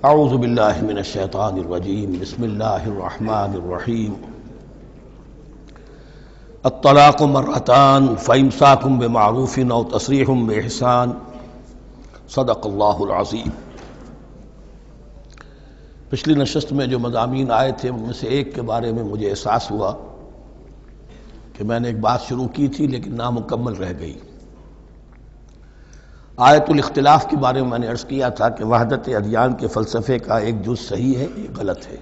اعوذ باللہ من الشیطان الرجیم بسم اللہ الرحمن الرحیم الطلاق مرتان فامساک بمعروف او تسریح باحسان صدق اللہ العظیم۔ پچھلی نشست میں جو مضامین آئے تھے ان میں سے ایک کے بارے میں مجھے احساس ہوا کہ میں نے ایک بات شروع کی تھی لیکن نامکمل رہ گئی۔ آیت الاختلاف کے بارے میں نے عرض کیا تھا کہ وحدت ادیان کے فلسفے کا ایک جز صحیح ہے، ایک غلط ہے۔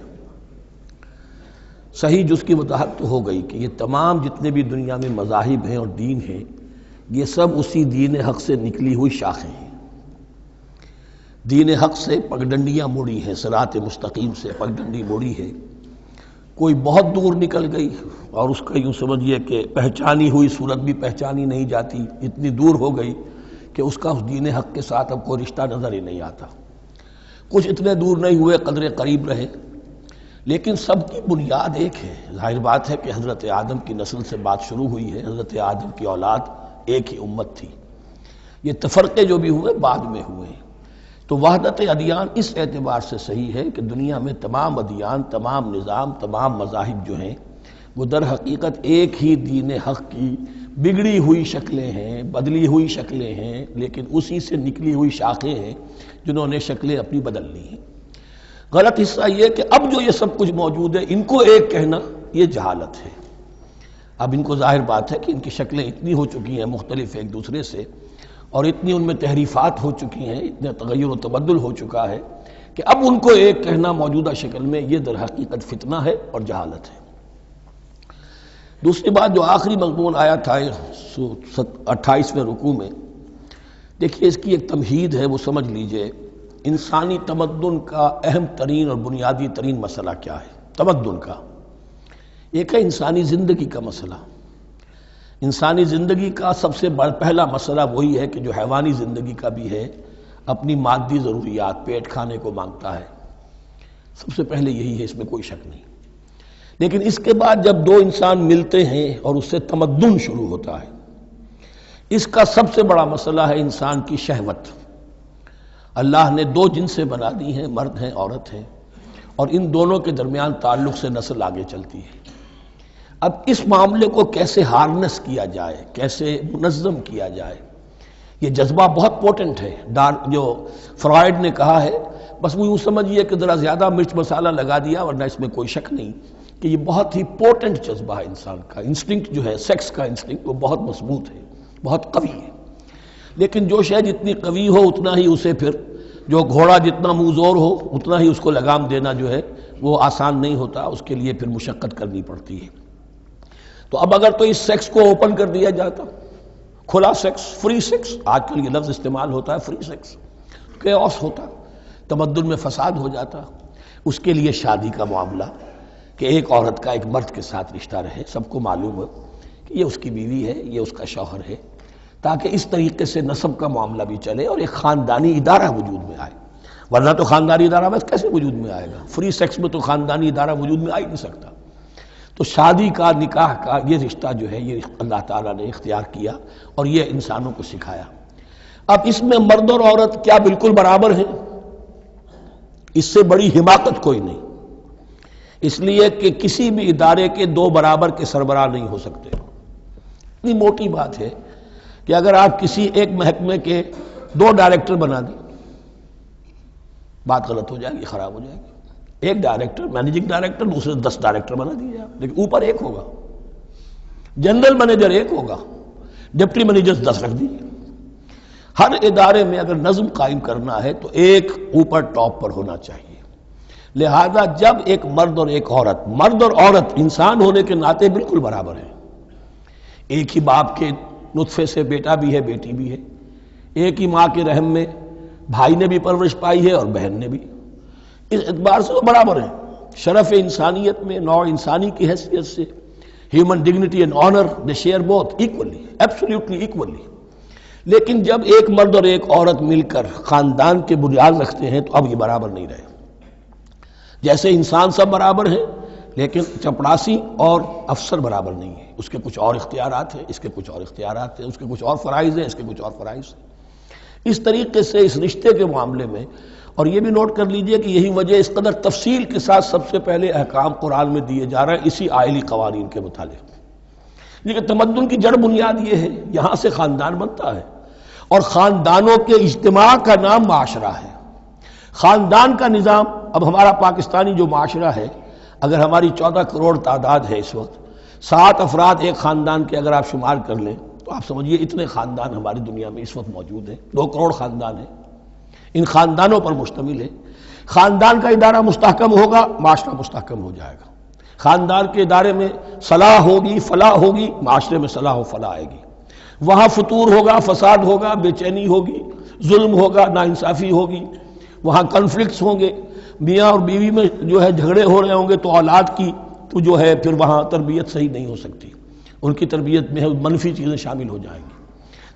صحیح جز کی وضاحت تو ہو گئی کہ یہ تمام جتنے بھی دنیا میں مذاہب ہیں اور دین ہیں یہ سب اسی دین حق سے نکلی ہوئی شاخیں ہیں۔ دین حق سے پگڈنڈیاں مڑی ہیں، صراط مستقیم سے پگڈنڈی مڑی ہے، کوئی بہت دور نکل گئی اور اس کا یوں سمجھیے کہ پہچانی ہوئی صورت بھی پہچانی نہیں جاتی، اتنی دور ہو گئی کہ اس کا اس دین حق کے ساتھ اب کوئی رشتہ نظر ہی نہیں آتا۔ کچھ اتنے دور نہیں ہوئے، قدرے قریب رہے، لیکن سب کی بنیاد ایک ہے۔ ظاہر بات ہے کہ حضرت آدم کی نسل سے بات شروع ہوئی ہے، حضرت آدم کی اولاد ایک ہی امت تھی۔ یہ تفرقے جو بھی ہوئے بعد میں ہوئے ہیں۔ تو وحدت ادیان اس اعتبار سے صحیح ہے کہ دنیا میں تمام ادیان، تمام نظام، تمام مذاہب جو ہیں وہ در حقیقت ایک ہی دین حق کی بگڑی ہوئی شکلیں ہیں، بدلی ہوئی شکلیں ہیں، لیکن اسی سے نکلی ہوئی شاخیں ہیں جنہوں نے شکلیں اپنی بدل لی ہیں۔ غلط حصہ یہ کہ اب جو یہ سب کچھ موجود ہے ان کو ایک کہنا یہ جہالت ہے۔ اب ان کو ظاہر بات ہے کہ ان کی شکلیں اتنی ہو چکی ہیں مختلف ایک دوسرے سے، اور اتنی ان میں تحریفات ہو چکی ہیں، اتنا تغیر و تبدل ہو چکا ہے کہ اب ان کو ایک کہنا موجودہ شکل میں یہ در حقیقت فتنہ ہے اور جہالت ہے۔ دوسری بات جو آخری مضمون آیا تھا 28ویں رکوع میں، دیکھیے اس کی ایک تمہید ہے، وہ سمجھ لیجئے۔ انسانی تمدن کا اہم ترین اور بنیادی ترین مسئلہ کیا ہے تمدن کا؟ ایک ہے انسانی زندگی کا مسئلہ۔ انسانی زندگی کا سب سے پہلا مسئلہ وہی ہے کہ جو حیوانی زندگی کا بھی ہے، اپنی مادی ضروریات، پیٹ کھانے کو مانگتا ہے، سب سے پہلے یہی ہے، اس میں کوئی شک نہیں۔ لیکن اس کے بعد جب دو انسان ملتے ہیں اور اس سے تمدن شروع ہوتا ہے، اس کا سب سے بڑا مسئلہ ہے انسان کی شہوت۔ اللہ نے دو جنسیں بنا دی ہیں، مرد ہیں، عورت ہیں، اور ان دونوں کے درمیان تعلق سے نسل آگے چلتی ہے۔ اب اس معاملے کو کیسے ہارنس کیا جائے، کیسے منظم کیا جائے، یہ جذبہ بہت پوٹنٹ ہے۔ جو فرائڈ نے کہا ہے، بس وہ یوں سمجھیے کہ ذرا زیادہ مرچ مسالہ لگا دیا، ورنہ اس میں کوئی شک نہیں کہ یہ بہت ہی پوٹنٹ جذبہ ہے انسان کا۔ انسٹنکٹ جو ہے، سیکس کا انسٹنکٹ، وہ بہت مضبوط ہے، بہت قوی ہے۔ لیکن جو شے جتنی قوی ہو اتنا ہی اسے پھر، جو گھوڑا جتنا منہ زور ہو اتنا ہی اس کو لگام دینا جو ہے وہ آسان نہیں ہوتا، اس کے لیے پھر مشقت کرنی پڑتی ہے۔ تو اب اگر تو اس سیکس کو اوپن کر دیا جاتا، کھلا سیکس، فری سیکس، آج کل یہ لفظ استعمال ہوتا ہے، فری سیکس، کیوس ہوتا، تمدن میں فساد ہو جاتا۔ اس کے لیے شادی کا معاملہ کہ ایک عورت کا ایک مرد کے ساتھ رشتہ رہے، سب کو معلوم ہو کہ یہ اس کی بیوی ہے، یہ اس کا شوہر ہے، تاکہ اس طریقے سے نسب کا معاملہ بھی چلے اور ایک خاندانی ادارہ وجود میں آئے۔ ورنہ تو خاندانی ادارہ بس کیسے وجود میں آئے گا؟ فری سیکس میں تو خاندانی ادارہ وجود میں آ ہی نہیں سکتا۔ تو شادی کا، نکاح کا یہ رشتہ جو ہے یہ اللہ تعالیٰ نے اختیار کیا اور یہ انسانوں کو سکھایا۔ اب اس میں مرد اور عورت کیا بالکل برابر ہیں؟ اس سے بڑی حماقت کوئی نہیں، اس لیے کہ کسی بھی ادارے کے دو برابر کے سربراہ نہیں ہو سکتے۔ اتنی موٹی بات ہے کہ اگر آپ کسی ایک محکمے کے دو ڈائریکٹر بنا دیں، بات غلط ہو جائے گی، خراب ہو جائے گی۔ ایک ڈائریکٹر، مینیجنگ ڈائریکٹر، دوسرے 10 ڈائریکٹر بنا دیجیے آپ، لیکن اوپر ایک ہوگا، جنرل مینیجر ایک ہوگا، ڈپٹی مینیجر 10 رکھ دیجیے۔ ہر ادارے میں اگر نظم قائم کرنا ہے تو ایک اوپر ٹاپ پر ہونا چاہیے۔ لہذا جب ایک مرد اور ایک عورت، مرد اور عورت انسان ہونے کے ناطے بالکل برابر ہیں، ایک ہی باپ کے نطفے سے بیٹا بھی ہے، بیٹی بھی ہے، ایک ہی ماں کے رحم میں بھائی نے بھی پرورش پائی ہے اور بہن نے بھی، اس اعتبار سے وہ برابر ہیں۔ شرف انسانیت میں، نوع انسانی کی حیثیت سے، human dignity and honour, they share both equally, absolutely equally. لیکن جب ایک مرد اور ایک عورت مل کر خاندان کے بنیاد رکھتے ہیں تو اب یہ برابر نہیں رہے۔ جیسے انسان سب برابر ہیں، لیکن چپڑاسی اور افسر برابر نہیں ہے، اس کے کچھ اور اختیارات ہیں، اس کے کچھ اور اختیارات ہیں، اس کے کچھ اور فرائض ہیں، اس کے کچھ اور فرائض ہیں۔ اس طریقے سے اس رشتے کے معاملے میں اور یہ بھی نوٹ کر لیجئے کہ یہی وجہ اس قدر تفصیل کے ساتھ سب سے پہلے احکام قرآن میں دیے جا رہے ہیں اسی آئلی قوانین کے متعلق. لیکن تمدن کی جڑ بنیاد یہ ہے، یہاں سے خاندان بنتا ہے، اور خاندانوں کے اجتماع کا نام معاشرہ ہے. خاندان کا نظام، اب ہمارا پاکستانی جو معاشرہ ہے، اگر ہماری 14 کروڑ تعداد ہے اس وقت، 7 افراد ایک خاندان کے اگر آپ شمار کر لیں تو آپ سمجھیے اتنے خاندان ہماری دنیا میں اس وقت موجود ہیں. 2 کروڑ خاندان ہیں، ان خاندانوں پر مشتمل ہے. خاندان کا ادارہ مستحکم ہوگا، معاشرہ مستحکم ہو جائے گا. خاندان کے ادارے میں صلاح ہوگی، فلاح ہوگی، معاشرے میں صلاح و فلاح آئے گی. وہاں فتور ہوگا، فساد ہوگا، بے چینی ہوگی، ظلم ہوگا، ناانصافی ہوگی، وہاں کنفلکٹس ہوں گے، میاں اور بیوی میں جو ہے جھگڑے ہو رہے ہوں گے، تو اولاد کی تو جو ہے پھر وہاں تربیت صحیح نہیں ہو سکتی، ان کی تربیت میں منفی چیزیں شامل ہو جائیں گی.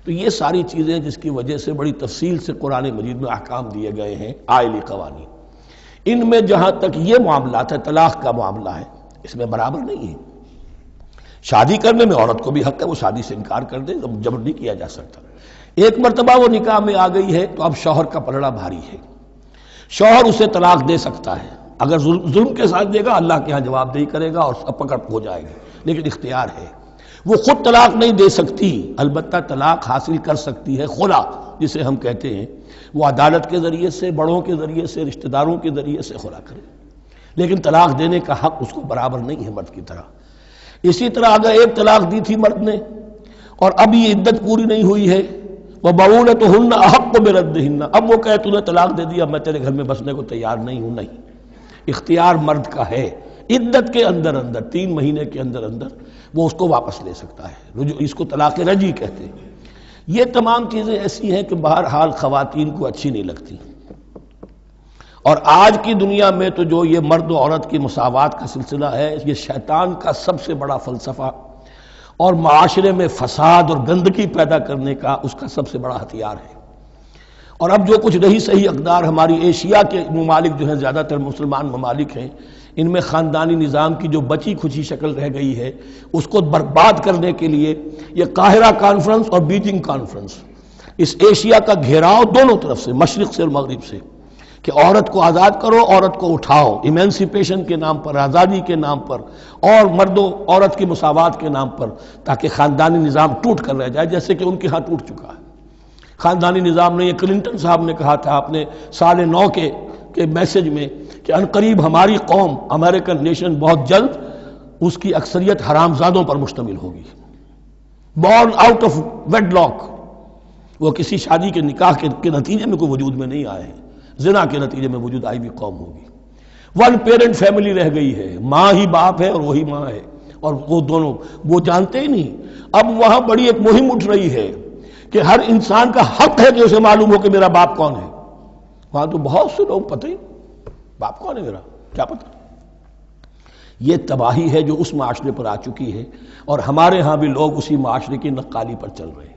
تو یہ ساری چیزیں جس کی وجہ سے بڑی تفصیل سے قرآن مجید میں احکام دیے گئے ہیں آئلی قوانین. ان میں جہاں تک یہ معاملات ہے، طلاق کا معاملہ ہے، اس میں برابر نہیں ہے. شادی کرنے میں عورت کو بھی حق ہے، وہ شادی سے انکار کر دے، جبر نہیں کیا جا سکتا. ایک مرتبہ وہ نکاح میں آ گئی ہے تو اب شوہر کا پلڑا بھاری ہے. شوہر اسے طلاق دے سکتا ہے، اگر ظلم کے ساتھ دے گا اللہ کے ہاں جواب دہی کرے گا اور سب پکڑ ہو جائے گی، لیکن اختیار ہے. وہ خود طلاق نہیں دے سکتی، البتہ طلاق حاصل کر سکتی ہے خلا جسے ہم کہتے ہیں. وہ عدالت کے ذریعے سے، بڑوں کے ذریعے سے، رشتہ داروں کے ذریعے سے خلا کرے، لیکن طلاق دینے کا حق اس کو برابر نہیں ہے مرد کی طرح. اسی طرح اگر ایک طلاق دی تھی مرد نے اور اب یہ عدت پوری نہیں ہوئی ہے، وَبَعُولَتُهُنَّ أَحَقُّ بِرَدِّهِنَّ، اب وہ کہے تو نے طلاق دے دیا، میں تیرے گھر میں بسنے کو تیار نہیں ہوں، نہیں، اختیار مرد کا ہے. عدت کے اندر 3 مہینے کے اندر وہ اس کو واپس لے سکتا ہے. اس کو طلاق رجعی کہتے ہیں. یہ تمام چیزیں ایسی ہیں کہ بہرحال خواتین کو اچھی نہیں لگتی. اور آج کی دنیا میں تو جو یہ مرد و عورت کی مساوات کا سلسلہ ہے، یہ شیطان کا سب سے بڑا فلسفہ اور معاشرے میں فساد اور گندگی پیدا کرنے کا اس کا سب سے بڑا ہتھیار ہے. اور اب جو کچھ رہی صحیح اقدار ہماری ایشیا کے ممالک جو ہیں، زیادہ تر مسلمان ممالک ہیں، ان میں خاندانی نظام کی جو بچی کھچی شکل رہ گئی ہے اس کو برباد کرنے کے لیے یہ قاہرہ کانفرنس اور بیجنگ کانفرنس، اس ایشیا کا گھیراؤ دونوں طرف سے، مشرق سے اور مغرب سے، کہ عورت کو آزاد کرو، عورت کو اٹھاؤ، ایمینسیپیشن کے نام پر، آزادی کے نام پر، اور مرد و عورت کی مساوات کے نام پر، تاکہ خاندانی نظام ٹوٹ کر رہ جائے جیسے کہ ان کے ہاں ٹوٹ چکا ہے. خاندانی نظام نے، یہ کلنٹن صاحب نے کہا تھا اپنے سال 9 کے میسج میں کہ عنقریب ہماری قوم، امریکن نیشن، بہت جلد اس کی اکثریت حرامزادوں پر مشتمل ہوگی. Born out of wedlock, وہ کسی شادی کے نکاح کے نتیجے میں کوئی وجود میں نہیں آئے ہیں، زنا کے نتیجے میں وجود آئی بھی قوم ہوگی. 1 پیرنٹ فیملی رہ گئی ہے، ماں ہی باپ ہے اور وہی ماں ہے، اور وہ دونوں وہ جانتے ہی نہیں. اب وہاں بڑی ایک مہم اٹھ رہی ہے کہ ہر انسان کا حق ہے کہ اسے معلوم ہو کہ میرا باپ کون ہے. وہاں تو بہت سے لوگ پتہ ہی باپ کون ہے میرا، کیا پتہ. یہ تباہی ہے جو اس معاشرے پر آ چکی ہے، اور ہمارے ہاں بھی لوگ اسی معاشرے کی نقالی پر چل رہے ہیں.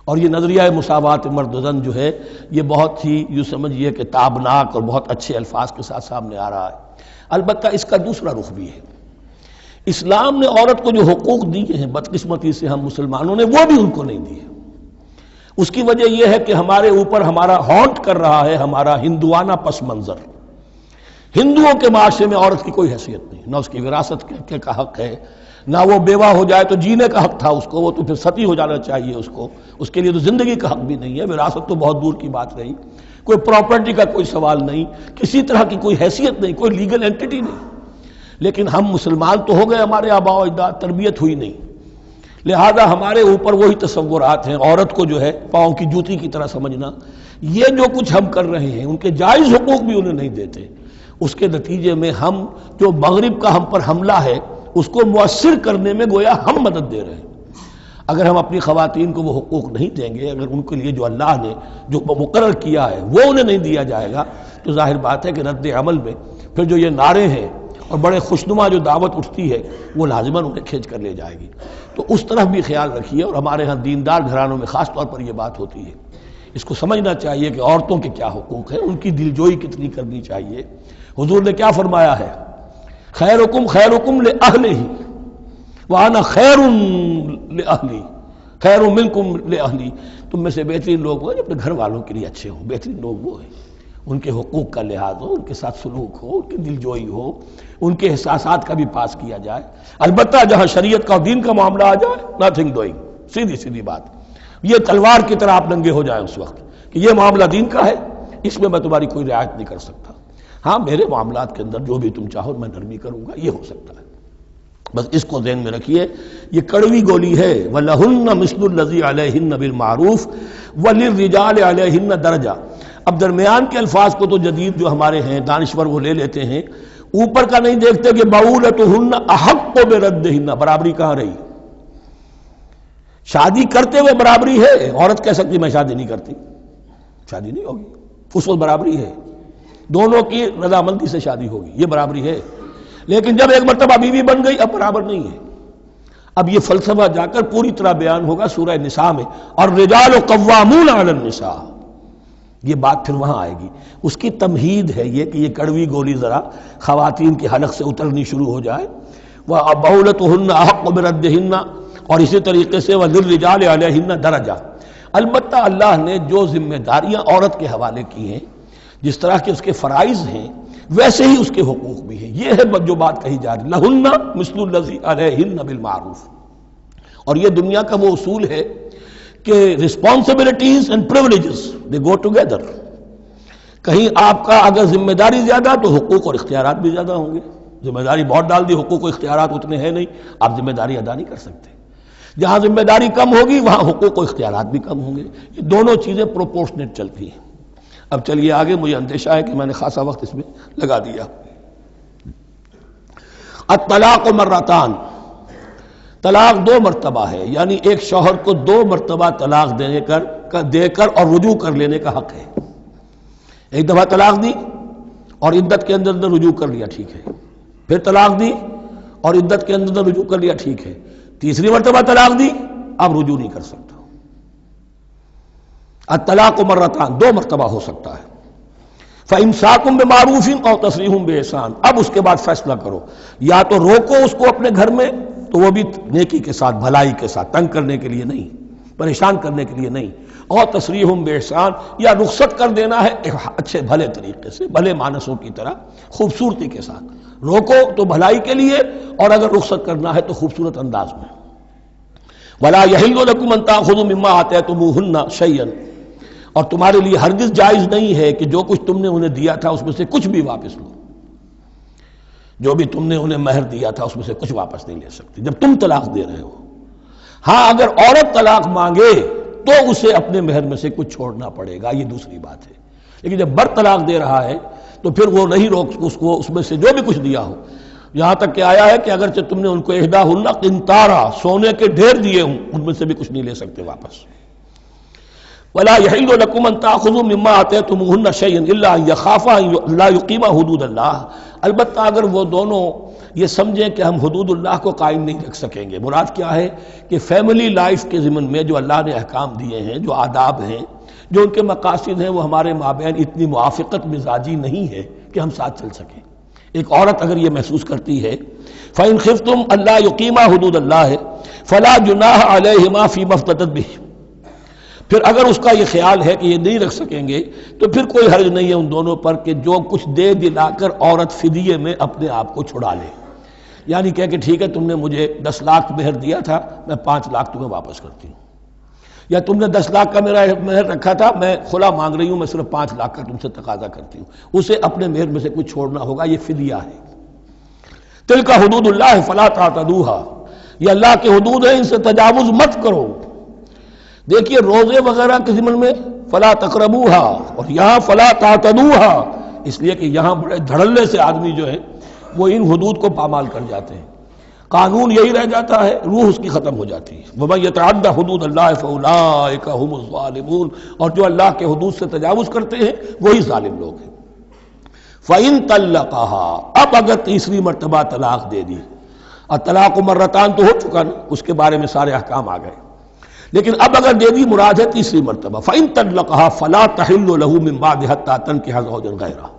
اور یہ نظریہ مساوات مرد و زن جو ہے، یہ بہت ہی یوں سمجھیے کہ تابناک اور بہت اچھے الفاظ کے ساتھ سامنے آ رہا ہے. البتہ اس کا دوسرا رخ بھی ہے. اسلام نے عورت کو جو حقوق دیے ہیں بدقسمتی سے ہم مسلمانوں نے وہ بھی ان کو نہیں دیے. اس کی وجہ یہ ہے کہ ہمارے اوپر ہمارا ہانٹ کر رہا ہے ہمارا ہندوانہ پس منظر. ہندوؤں کے معاشرے میں عورت کی کوئی حیثیت نہیں، نہ اس کی وراثت کا حق ہے، نہ وہ بیوہ ہو جائے تو جینے کا حق تھا اس کو، وہ تو پھر ستی ہو جانا چاہیے اس کو، اس کے لیے تو زندگی کا حق بھی نہیں ہے، وراثت تو بہت دور کی بات رہی، کوئی پراپرٹی کا کوئی سوال نہیں، کسی طرح کی کوئی حیثیت نہیں، کوئی لیگل اینٹیٹی نہیں. لیکن ہم مسلمان تو ہو گئے، ہمارے آباء و اجداد، تربیت ہوئی نہیں، لہذا ہمارے اوپر وہی تصورات ہیں. عورت کو جو ہے پاؤں کی جوتی کی طرح سمجھنا، یہ جو کچھ ہم کر رہے ہیں ان کے جائز حقوق بھی انہیں نہیں دیتے. اس کے نتیجے میں ہم جو مغرب کا ہم پر حملہ ہے اس کو مؤثر کرنے میں گویا ہم مدد دے رہے ہیں. اگر ہم اپنی خواتین کو وہ حقوق نہیں دیں گے، اگر ان کے لیے جو اللہ نے جو مقرر کیا ہے وہ انہیں نہیں دیا جائے گا، تو ظاہر بات ہے کہ رد عمل میں پھر جو یہ نعرے ہیں اور بڑے خوشنما جو دعوت اٹھتی ہے وہ لازماً انہیں کھینچ کر لے جائے گی. تو اس طرف بھی خیال رکھیے. اور ہمارے ہاں دیندار گھرانوں میں خاص طور پر یہ بات ہوتی ہے، اس کو سمجھنا چاہیے کہ عورتوں کے کیا حقوق ہیں، ان کی دلجوئی کتنی کرنی چاہیے. حضور نے کیا فرمایا ہے؟ خیرکم خیرکم لأہلہ وانا خیر لأہلی، خیر منکم لأہلی. تم میں سے بہترین لوگ وہ جو اپنے گھر والوں کے لیے اچھے ہوں، بہترین لوگ وہ ہیں. ان کے حقوق کا لحاظ ہو، ان کے ساتھ سلوک ہو، ان کی دلجوئی ہو، ان کے احساسات کا بھی پاس کیا جائے۔ البتہ جہاں شریعت کا اور دین کا معاملہ آ جائے، نتھنگ ڈوئنگ، سیدھی سیدھی بات، یہ تلوار کی طرح آپ ننگے ہو جائیں اس وقت کہ یہ معاملہ دین کا ہے، اس میں میں تمہاری کوئی رعایت نہیں کر سکتا۔ ہاں میرے معاملات کے اندر جو بھی تم چاہو میں نرمی کروں گا، یہ ہو سکتا ہے۔ بس اس کو ذہن میں رکھیے، یہ کڑوی گولی ہے۔ وَلَهُنَّ مِثْلُ الَّذِي عَلَيْهِنَّ بِالْمَعْرُوفِ وَلِلرِّجَالِ عَلَيْهِنَّ دَرَجَةٌ۔ اب درمیان کے الفاظ کو تو جدید جو ہمارے ہیں دانشور وہ لے لیتے ہیں، اوپر کا نہیں دیکھتے کہ بَعُولَتُهُنَّ أَحَقُّ بِرَدِّهِنَّ، برابری کہاں رہی؟ شادی کرتے ہوئے برابری ہے، عورت کہہ سکتی میں شادی نہیں کرتی، شادی نہیں ہوگی، اس وقت برابری ہے، دونوں کی رضامندی سے شادی ہوگی، یہ برابری ہے۔ لیکن جب ایک مرتبہ بیوی بن گئی اب برابر نہیں ہے۔ اب یہ فلسفہ جا کر پوری طرح بیان ہوگا سورہ نساء میں، اور رجال قوامون علی النساء، یہ بات پھر وہاں آئے گی۔ اس کی تمہید ہے یہ کہ یہ کڑوی گولی ذرا خواتین کے حلق سے اترنی شروع ہو جائے۔ وَبَعُولَتُهُنَّ أَحَقُّ بِرَدِّهِنَّ، اور اسی طریقے سے وَلِلرِّجَالِ عَلَيْهِنَّ دَرَجَةٌ۔ البتہ اللہ نے جو ذمہ داریاں عورت کے حوالے کی ہیں، جس طرح کے اس کے فرائض ہیں ویسے ہی اس کے حقوق بھی ہیں، یہ ہے جو بات کہی جا رہی، لَهُنَّ مِثْلُ الَّذِي عَلَيْهِنَّ بِالْمَعْرُوفِ۔ اور یہ دنیا کا وہ اصول ہے کہ responsibilities and privileges they go together۔ کہیں آپ کا اگر ذمہ داری زیادہ تو حقوق اور اختیارات بھی زیادہ ہوں گے، ذمہ داری بہت ڈال دی، حقوق و اختیارات اتنے ہیں نہیں، آپ ذمہ داری ادا نہیں کر سکتے۔ جہاں ذمہ داری کم ہوگی وہاں حقوق و اختیارات بھی کم ہوں گے، یہ دونوں چیزیں پروپورشنیٹ چلتی ہیں۔ اب چلیے آگے، مجھے اندیشہ ہے کہ میں نے خاصا وقت اس میں لگا دیا۔ الطلاق مرتان، طلاق دو مرتبہ ہے، یعنی ایک شوہر کو دو مرتبہ طلاق دے کر اور رجوع کر لینے کا حق ہے۔ ایک دفعہ طلاق دی اور عدت کے اندر رجوع کر لیا، ٹھیک ہے، پھر طلاق دی اور عدت کے اندر رجوع کر لیا، ٹھیک ہے، تیسری مرتبہ طلاق دی اب رجوع نہیں کر سکتا۔ الطلاق مرتان، دو مرتبہ ہو سکتا ہے۔ فَإِمْسَاكٌ بِمَعْرُوفٍ أَوْ تَسْرِيحٌ بِإِحْسَانٍ، اب اس کے بعد فیصلہ کرو، یا تو روکو اس کو اپنے گھر میں تو وہ بھی نیکی کے ساتھ، بھلائی کے ساتھ، تنگ کرنے کے لیے نہیں، پریشان کرنے کے لیے نہیں، اور تسریح بِإِحْسَان، یا رخصت کر دینا ہے ایک اچھے بھلے طریقے سے، بھلے مانسوں کی طرح خوبصورتی کے ساتھ، روکو تو بھلائی کے لیے، اور اگر رخصت کرنا ہے تو خوبصورت انداز میں۔ وَلَا يَحِلُّ لَكُمْ أَن تَأْخُذُوا مِمَّا آتَيْتُمُوهُنَّ شَيْئًا، اور تمہارے لیے ہرگز جائز نہیں ہے کہ جو کچھ تم نے انہیں دیا تھا اس میں سے کچھ بھی واپس لو، جو بھی تم نے انہیں مہر دیا تھا اس میں سے کچھ واپس نہیں لے سکتی جب تم طلاق دے رہے ہو۔ ہاں اگر عورت طلاق مانگے تو اسے اپنے مہر میں سے کچھ چھوڑنا پڑے گا، یہ دوسری بات ہے، لیکن جب بر طلاق دے رہا ہے تو پھر وہ نہیں روک اس کو اس میں سے جو بھی کچھ دیا ہو، یہاں تک کہ آیا ہے کہ اگرچہ تم نے ان کو احداہن قنطارا، سونے کے ڈھیر دیے ہوں، ان میں سے بھی کچھ نہیں لے سکتے واپس۔ وَلَا يَحِلُّ لَكُمْ أَن تَأْخُذُوا مِمَّا آتَيْتُمُوهُنَّ شَيْئًا إِلَّا أَن يَخَافَا أَن لَا يُقِيمَا حُدُودَ اللَّهِ، البتہ اگر وہ دونوں یہ سمجھیں کہ ہم حدود اللہ کو قائم نہیں رکھ سکیں گے، مراد کیا ہے کہ فیملی لائف کے ضمن میں جو اللہ نے احکام دیے ہیں، جو آداب ہیں، جو ان کے مقاصد ہیں، وہ ہمارے مابین اتنی موافقت مزاجی نہیں ہے کہ ہم ساتھ چل سکیں۔ ایک عورت اگر یہ محسوس کرتی ہے فَإِنْ خِفْتُمْ أَلَّا يُقِيمَا حُدُودَ اللَّهِ فَلَا جُنَاحَ عَلَيْهِمَا فِي مَا افْتَدَتْ بِهِ، پھر اگر اس کا یہ خیال ہے کہ یہ نہیں رکھ سکیں گے تو پھر کوئی حرج نہیں ہے ان دونوں پر کہ جو کچھ دے دلا کر عورت فدیے میں اپنے آپ کو چھڑا لے، یعنی کہہ کہ ٹھیک ہے تم نے مجھے 10 لاکھ مہر دیا تھا، میں 5 لاکھ تمہیں واپس کرتی ہوں، یا تم نے 10 لاکھ کا میرا مہر رکھا تھا، میں خلا مانگ رہی ہوں، میں صرف 5 لاکھ کا تم سے تقاضا کرتی ہوں، اسے اپنے مہر میں سے کچھ چھوڑنا ہوگا، یہ فدیہ ہے۔ تلک حدود اللہ فلا تعتدوها، یہ اللہ کے حدود ہیں، ان سے تجاوز مت کرو۔ دیکھیے روزے وغیرہ کے ضمن میں فلا تقربوها، اور یہاں فلا تعتدوها، اس لیے کہ یہاں بڑے دھڑلے سے آدمی جو ہے وہ ان حدود کو پامال کر جاتے ہیں، قانون یہی رہ جاتا ہے، روح اس کی ختم ہو جاتی ہے۔ وَمَن يَتَعَدَّ حُدُودَ اللَّهِ فَأُولَٰئِكَ هُمُ الظَّالِمُونَ، اور جو اللہ کے حدود سے تجاوز کرتے ہیں وہی ظالم لوگ ہیں۔ فَإِن طَلَّقَهَا، اب اگر تیسری مرتبہ طلاق دے دی، الطلاق مرتان تو ہو چکا نا، اس کے بارے میں سارے احکام آ گئے، لیکن اب اگر دے دی مراد ہے تیسری مرتبہ، فَإِن طَلَّقَهَا فَلَا تَحِلُّ لَهُ مِن بَعْدِ حَتَّىٰ تَنكِحَ زَوْجًا غَيْرَهُ،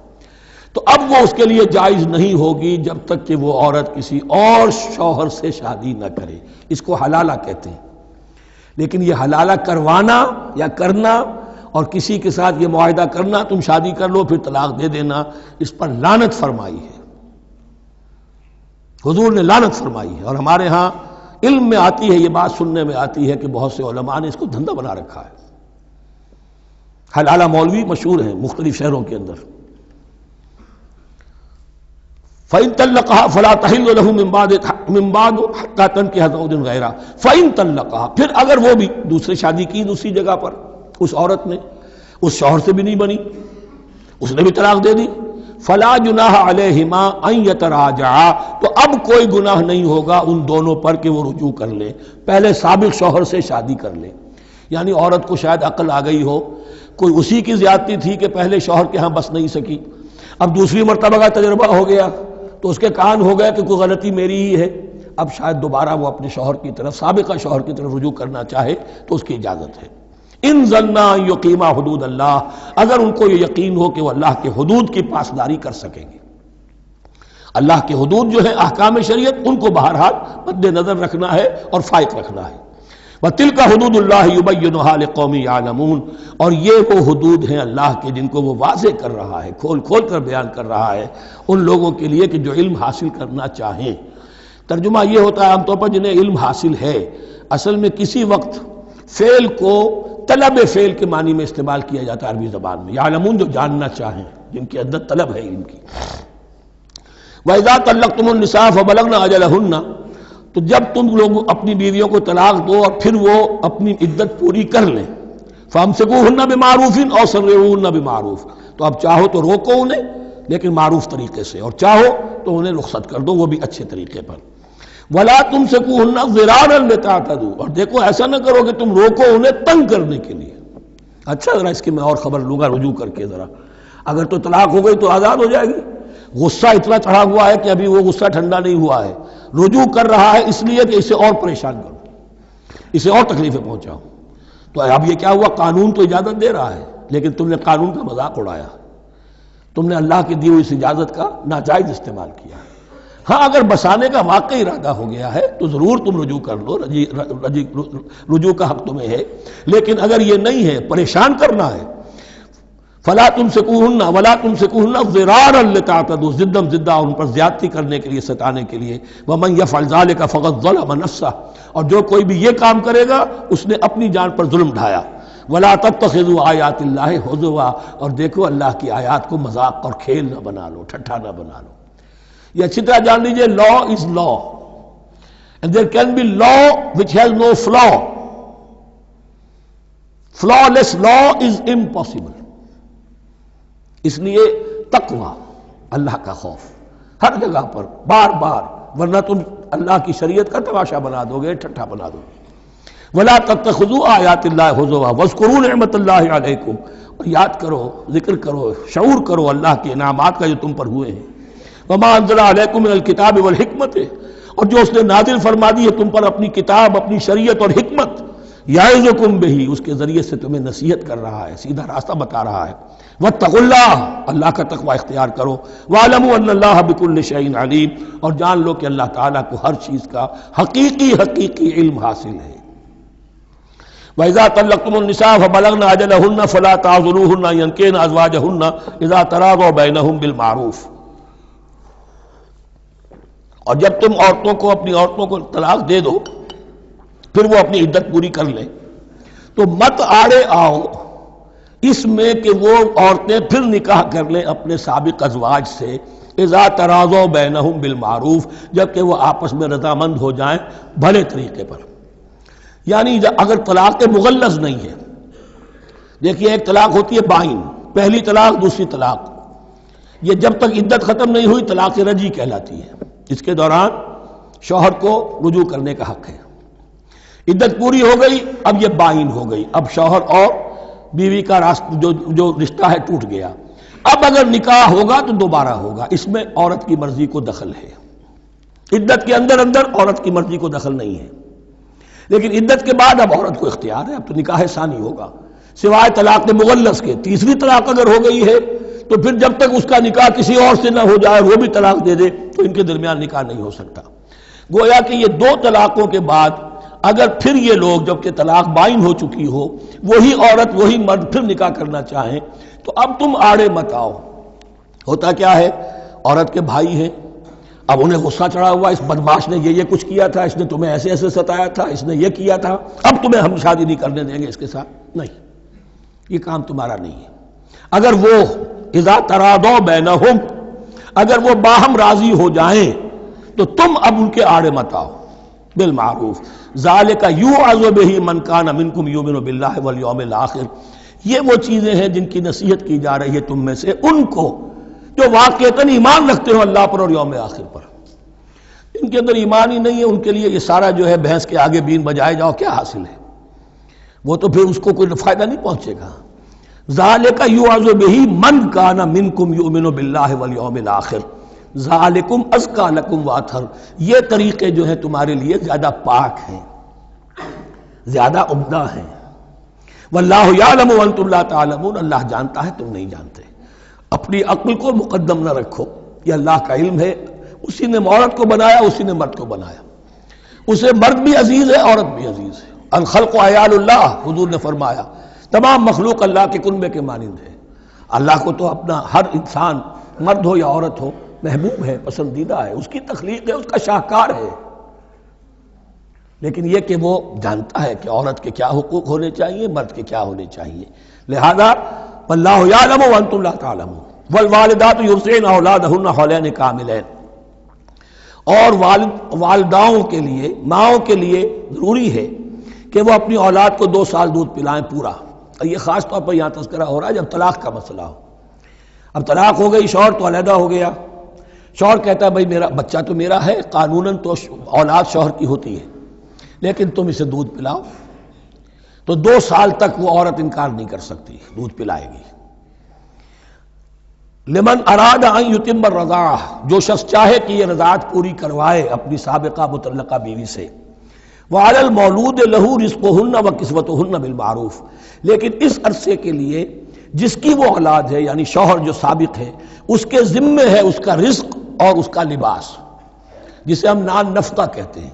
تو اب وہ اس کے لیے جائز نہیں ہوگی جب تک کہ وہ عورت کسی اور شوہر سے شادی نہ کرے، اس کو حلالہ کہتے ہیں۔ لیکن یہ حلالہ کروانا یا کرنا اور کسی کے ساتھ یہ معاہدہ کرنا تم شادی کر لو پھر طلاق دے دینا، اس پر لعنت فرمائی ہے، حضور نے لعنت فرمائی ہے۔ اور ہمارے ہاں علم میں آتی ہے، یہ بات سننے میں آتی ہے کہ بہت سے علماء نے اس کو دھندا بنا رکھا ہے۔ حلالہ مولوی مشہور ہیں مختلف شہروں کے اندر۔ فَإِن طَلَّقَهَا فَلَا تَحِلُّ لَهُ مِن بَعْدُ حَتَّى تَنكِحَ زَوْجًا غَيْرَهُ فَإِن طَلَّقَهَا، پھر اگر وہ بھی دوسرے شادی کی دوسری جگہ پر، اس عورت نے اس شوہر سے بھی نہیں بنی، اس نے بھی طلاق دے دی، فَلَا جُنَاحَ عَلَيْهِمَا أَن يَتَرَاجَعَا، تو اب کوئی گناہ نہیں ہوگا ان دونوں پر کہ وہ رجوع کر لیں، پہلے سابق شوہر سے شادی کر لیں۔ یعنی عورت کو شاید عقل آ گئی ہو، کوئی اسی کی زیادتی تھی کہ پہلے شوہر کے ہاں بس نہیں سکی، اب دوسری مرتبہ کا تجربہ ہو گیا تو اس کے کان ہو گیا کہ کوئی غلطی میری ہی ہے، اب شاید دوبارہ وہ اپنے شوہر کی طرف، سابقہ شوہر کی طرف رجوع کرنا چاہے تو اس کی اجازت ہے۔ ان ظنا یقیما حدود اللہ، اگر ان کو یہ یقین ہو کہ وہ اللہ کے حدود کی پاسداری کر سکیں گے۔ اللہ کے حدود جو ہیں احکام شریعت، ان کو بہرحال مد نظر رکھنا ہے اور فائق رکھنا ہے۔ وَتِلْكَ حُدُودُ اللَّهِ يُبَيِّنُهَا لِقَوْمٍ يَعْلَمُونَ، اور یہ وہ حدود ہیں اللہ کے جن کو وہ واضح کر رہا ہے، کھول کھول کر بیان کر رہا ہے ان لوگوں کے لیے کہ جو علم حاصل کرنا چاہیں۔ ترجمہ یہ ہوتا ہے عام طور پر جنہیں علم حاصل ہے، اصل میں کسی وقت فعل کو طلب فعل کے معنی میں استعمال کیا جاتا ہے عربی زبان میں، یعلمون جو جاننا چاہیں، جن کے اندر طلب ہے علم کی۔ وَإِذَا طَلَّقْتُمُ النِّسَاءَ فَبَلَغْنَ أَجَلَهُنَّ، تو جب تم لوگ اپنی بیویوں کو طلاق دو اور پھر وہ اپنی عدت پوری کر لیں، فَأَمْسِكُوهُنَّ بِمَعْرُوفٍ أَوْ سَرِّحُوهُنَّ بِمَعْرُوفٍ، تو اب چاہو تو روکو انہیں لیکن معروف طریقے سے، اور چاہو تو انہیں رخصت کر دو وہ بھی اچھے طریقے پر۔ وَلَا تُمْسِكُوهُنَّ ضِرَارًا لِتَعْتَدُوا، اور دیکھو ایسا نہ کرو کہ تم روکو انہیں تنگ کرنے کے لیے۔ اچھا ذرا اس کی میں اور خبر لوں گا رجوع کر کے، ذرا اگر تو طلاق ہو گئی تو آزاد ہو جائے گی، غصہ اتنا چڑھا ہوا ہے کہ ابھی وہ غصہ ٹھنڈا نہیں ہوا ہے، رجوع کر رہا ہے اس لیے کہ اسے اور پریشان کرو، اسے اور تکلیفیں پہنچاؤ۔ تو اب یہ کیا ہوا، قانون تو اجازت دے رہا ہے لیکن تم نے قانون کا مذاق اڑایا، تم نے اللہ کی دی ہوئی اس اجازت کا ناجائز استعمال کیا۔ ہاں اگر بسانے کا واقعی ارادہ ہو گیا ہے تو ضرور تم رجوع کر لو، رجوع کا حق تمہیں ہے، لیکن اگر یہ نہیں ہے، پریشان کرنا ہے، فلا تمسکوہن ولا تمسکوہن ضرارا لتعتدوا، ضدم زدہ ان پر زیادتی کرنے کے لیے، ستانے کے لیے، ومن یفعل ذلک فقد ظلم نفسہ، اور جو کوئی بھی یہ کام کرے گا اس نے اپنی جان پر ظلم ڈھایا۔ ولا تتخذوا آیات اللہ ہزوا، اور دیکھو اللہ کی آیات کو مذاق اور کھیل نہ بنا لو، ٹھٹھا نہ بنا لو۔ یہ اچھی طرح جان لیجئے، لا از لا and there can be law which has no flaw. Flawless law is impossible. اس لیے تقوی، اللہ کا خوف ہر جگہ پر بار بار، ورنہ تم اللہ کی شریعت کا تماشا بنا دو گے، ٹھٹھا بنا دو گے۔ ولا تتخذوا آیات اللہ ہزوا واذکروا نعمت اللہ علیکم، اور یاد کرو، ذکر کرو، شعور کرو اللہ کے انعامات کا جو تم پر ہوئے ہیں۔ وما انزل علیکم من الکتاب والحکمت، اور جو اس نے نازل فرما دی ہے تم پر اپنی کتاب، اپنی شریعت اور حکمت، یعظکم بہ، اس کے ذریعے سے تمہیں نصیحت کر رہا ہے، سیدھا راستہ بتا رہا ہے۔ واتقوا اللہ، اللہ کا تقوی اختیار کرو۔ واعلموا ان اللہ بکل شیء علیم، اور جان لو کہ اللہ تعالیٰ کو ہر چیز کا حقیقی علم حاصل ہے۔ وَإِذَا طَلَّقْتُمُ النِّسَاءَ فَبَلَغْنَ أَجَلَهُنَّ فَلَا تَعْضُلُوهُنَّ أَن يَنكِحْنَ أَزْوَاجَهُنَّ إِذَا تَرَاضَوْا بَيْنَهُم بِالْمَعْرُوفِ، اور جب تم عورتوں کو، اپنی عورتوں کو طلاق دے دو پھر وہ اپنی عدت پوری کر لیں، تو مت آڑے آؤ اس میں کہ وہ عورتیں پھر نکاح کر لیں اپنے سابق ازواج سے، اذا تراضوا بینہم بالمعروف، جبکہ وہ آپس میں رضامند ہو جائیں بھلے طریقے پر۔ یعنی اگر طلاق مغلظ نہیں ہے، دیکھیے ایک طلاق ہوتی ہے بائن، پہلی طلاق دوسری طلاق، یہ جب تک عدت ختم نہیں ہوئی طلاق رجعی کہلاتی ہے، اس کے دوران شوہر کو رجوع کرنے کا حق ہے۔ عدت پوری ہو گئی، اب یہ بائن ہو گئی، اب شوہر اور بیوی کا جو رشتہ ہے ٹوٹ گیا۔ اب اگر نکاح ہوگا تو دوبارہ ہوگا، اس میں عورت کی مرضی کو دخل ہے، عدت کے اندر عورت کی مرضی کو دخل نہیں ہے، لیکن عدت کے بعد اب عورت کو اختیار ہے، اب تو نکاح ثانی ہوگا، سوائے طلاق مغلظ کے۔ تیسری طلاق اگر ہو گئی ہے تو پھر جب تک اس کا نکاح کسی اور سے نہ ہو جائے، وہ بھی طلاق دے دے، تو ان کے درمیان نکاح نہیں ہو سکتا۔ گویا کہ یہ دو طلاقوں کے بعد اگر پھر یہ لوگ جب کہ طلاق بائن ہو چکی ہو وہی عورت وہی مرد پھر نکاح کرنا چاہیں تو اب تم آڑے مت آؤ۔ ہوتا کیا ہے، عورت کے بھائی ہیں، اب انہیں غصہ چڑھا ہوا، اس بدماش نے یہ کچھ کیا تھا، اس نے تمہیں ایسے ایسے ستایا تھا، اس نے یہ کیا تھا، اب تمہیں ہم شادی نہیں کرنے دیں گے اس کے ساتھ۔ نہیں، یہ کام تمہارا نہیں ہے۔ اگر وہ اذا تراضوا بینہم، اگر وہ باہم راضی ہو جائیں تو تم اب ان کے آڑے مت آؤ۔ بالمعروف ذالک یوعظ بہ من کان منکم یؤمن باللہ والیوم الآخر، یہ وہ چیزیں ہیں جن کی نصیحت کی جا رہی ہے تم میں سے ان کو جو واقعتاً ایمان رکھتے ہو اللہ پر اور یوم آخر پر۔ ان کے اندر ایمان ہی نہیں ہے، ان کے لیے یہ سارا جو ہے بھینس کے آگے بین بجائے جاؤ کیا حاصل ہے، وہ تو پھر اس کو کوئی فائدہ نہیں پہنچے گا۔ ذالک یوعظ بہ من کان منکم یؤمن باللہ والیوم الآخر ذالکم ازکی لکم واطہر، یہ طریقے جو ہیں تمہارے لیے زیادہ پاک ہیں، زیادہ عمدہ ہیں۔ واللہ یعلم وانتم لا تعلمون، اللہ جانتا ہے تم نہیں جانتے۔ اپنی عقل کو مقدم نہ رکھو، یہ اللہ کا علم ہے، اسی نے عورت کو بنایا، اسی نے مرد کو بنایا، اسے مرد بھی عزیز ہے عورت بھی عزیز ہے۔ الخلق عیال اللہ، حضور نے فرمایا تمام مخلوق اللہ کے کنبے کے مانند ہے۔ اللہ کو تو اپنا ہر انسان مرد ہو یا عورت ہو محبوب ہے، پسندیدہ ہے، اس کی تخلیق ہے، اس کا شاہکار ہے، لیکن یہ کہ وہ جانتا ہے کہ عورت کے کیا حقوق ہونے چاہیے، مرد کے کیا ہونے چاہیے۔ لہذا واللہ یعلم وانتم لا تعلمون والوالدات یرضعن اولادہن حولین کاملین، اور والداؤں کے لیے، ماؤں کے لیے ضروری ہے کہ وہ اپنی اولاد کو 2 سال دودھ پلائیں پورا۔ یہ خاص طور پر یہاں تذکرہ ہو رہا ہے جب طلاق کا مسئلہ ہو۔ اب طلاق ہو گئی، شوہر تو علیحدہ ہو گیا، شوہر کہتا ہے بھائی میرا بچہ تو میرا ہے، قانوناً تو اولاد شوہر کی ہوتی ہے، لیکن تم اسے دودھ پلاؤ، تو 2 سال تک وہ عورت انکار نہیں کر سکتی، دودھ پلائے گی۔ لمن اراد ان یتم الرضاعہ، جو شخص چاہے کہ یہ رضاعت پوری کروائے اپنی سابقہ مطلقہ بیوی سے۔ وعلی المولود لہ رزقہن وکسوتہن بالمعروف، لیکن اس عرصے کے لیے جس کی وہ اولاد ہے یعنی شوہر جو سابق ہے اس کے ذمے ہے اس کا رزق اور اس کا لباس، جسے ہم نان نفقہ کہتے ہیں۔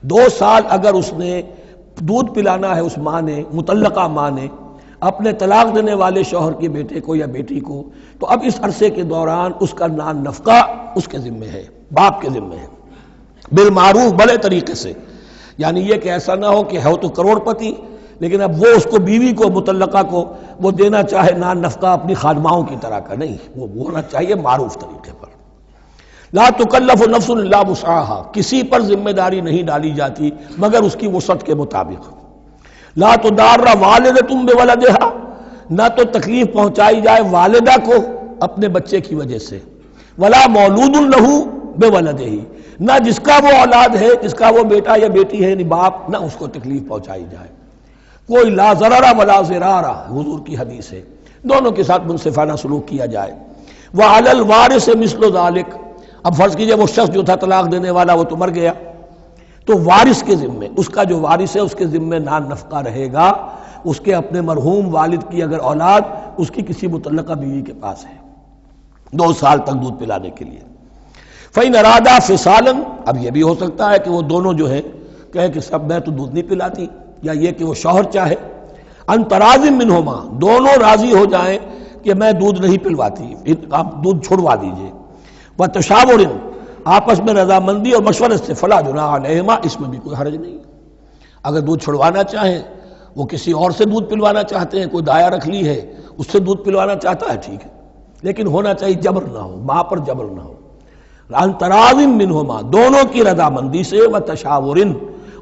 2 سال اگر اس نے دودھ پلانا ہے اس ماں نے، مطلقہ ماں نے اپنے طلاق دینے والے شوہر کے بیٹے کو یا بیٹی کو، تو اب اس عرصے کے دوران اس کا نان نفقہ اس کے ذمے ہے، باپ کے ذمے ہے، بالمعروف، بڑے طریقے سے۔ یعنی یہ کہ ایسا نہ ہو کہ ہے تو کروڑ پتی لیکن اب وہ اس کو بیوی کو مطلقہ کو وہ دینا چاہے نان نفقہ اپنی خادماؤں کی طرح کا، نہیں، وہ ہونا چاہیے معروف طریقے پر۔ لا تکلف نفس الا وسعها، کسی پر ذمہ داری نہیں ڈالی جاتی مگر اس کی وسعت کے مطابق۔ لا تضار والدۃ بولدہا، نہ تو تکلیف پہنچائی جائے والدہ کو اپنے بچے کی وجہ سے، ولا مولود لہ بولدہ، نہ جس کا وہ اولاد ہے، جس کا وہ بیٹا یا بیٹی ہے یعنی باپ، نہ اس کو تکلیف پہنچائی جائے۔ کوئی لا ضرر ولا ضرار، حضور کی حدیث ہے، دونوں کے ساتھ منصفانہ سلوک کیا جائے۔ وعلی الوارث مثل ذلک، اب فرض کیجئے وہ شخص جو تھا طلاق دینے والا وہ تو مر گیا، تو وارث کے ذمے، اس کا جو وارث ہے اس کے ذمے نان نفقہ رہے گا، اس کے اپنے مرحوم والد کی اگر اولاد اس کی کسی مطلقہ بیوی کے پاس ہے 2 سال تک دودھ پلانے کے لیے۔ فَإِنْ أَرَادَا فِصَالًا، اب یہ بھی ہو سکتا ہے کہ وہ دونوں جو ہیں کہیں کہ سب میں تو دودھ نہیں پلاتی، یا یہ کہ وہ شوہر چاہے ان تراض منہما، دونوں راضی ہو جائیں کہ میں دودھ نہیں پلواتی، آپ دودھ چھڑوا دیجئے، وتشاور، آپس میں رضامندی اور مشورے سے، فلا جناح علیہما، اس میں بھی کوئی حرج نہیں۔ اگر دودھ چھڑوانا چاہیں، وہ کسی اور سے دودھ پلوانا چاہتے ہیں، کوئی دایا رکھ لی ہے اس سے دودھ پلوانا چاہتا ہے، ٹھیک ہے، لیکن ہونا چاہیے جبر نہ ہو، ماں پر جبر نہ ہو۔ ان تراض منہما، دونوں کی رضامندی سے، وتشاور،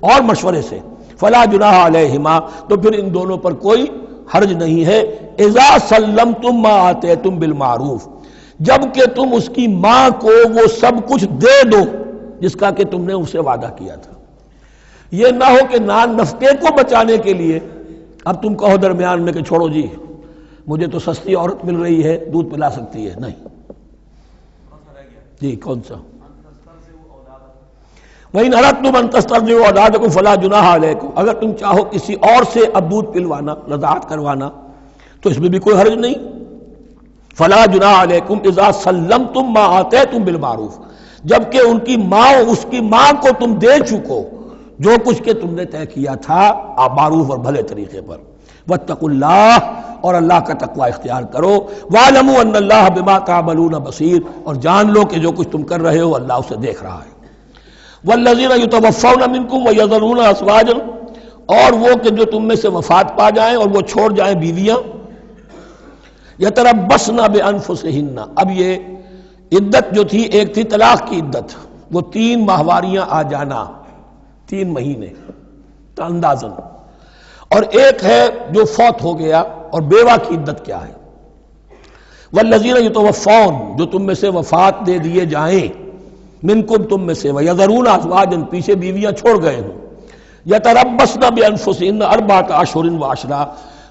اور مشورے سے، فلا جناح علیہما، تو پھر ان دونوں پر کوئی حرج نہیں ہے۔ اذا سلمتم ما آتیتم بالمعروف، جب کہ تم اس کی ماں کو وہ سب کچھ دے دو جس کا کہ تم نے اسے وعدہ کیا تھا۔ یہ نہ ہو کہ نان نفقے کو بچانے کے لیے اب تم کہو درمیان میں کہ چھوڑو جی مجھے تو سستی عورت مل رہی ہے دودھ پلا سکتی ہے، نہیں جی کون سا؟ وَإِنْ أَرَدْتُمْ أَنْ تَسْتَرْضِعُوا أَوْلَادَكُمْ فَلَا جُنَاحَ عَلَيْكُمْ، اگر تم چاہو کسی اور سے اب دودھ پلوانا، رضاعت کروانا، تو اس میں بھی کوئی حرج نہیں۔ فَلَا جُنَاحَ عَلَيْكُمْ إِذَا سَلَّمْتُمْ مَا آتَيْتُمْ بِالْمَعْرُوف، جبکہ ان کی ماں، اس کی ماں کو تم دے چکو جو کچھ کہ تم نے طے کیا تھا معروف اور بھلے طریقے پر. واتقوا اللہ، اور اللہ کا تقوی اختیار کرو. واعلموا ان اللہ بما تعملون بصیر، اور جان لو کہ جو کچھ تم کر رہے ہو اللہ اسے دیکھ رہا ہے. والذین یتوفون منکم ویذرون ازواجا، اور وہ کہ جو تم میں سے وفات پا جائیں اور وہ چھوڑ جائیں بیویاں. یتربصن بانفسہن، اب یہ عدت جو تھی ایک تھی طلاق کی عدت، وہ 3 ماہواریاں آ جانا، 3 مہینے اندازن، اور ایک ہے جو فوت ہو گیا. اور بیوہ کی عدت کیا ہے؟ والذین یتوفون، جو تم میں سے وفات دے دیے جائیں، منکم تم میں سے، ویذرون ازواجا، پیچھے بیویاں چھوڑ گئے ہوں. یتربصن بانفسہن 4 اشہر و عشرہ،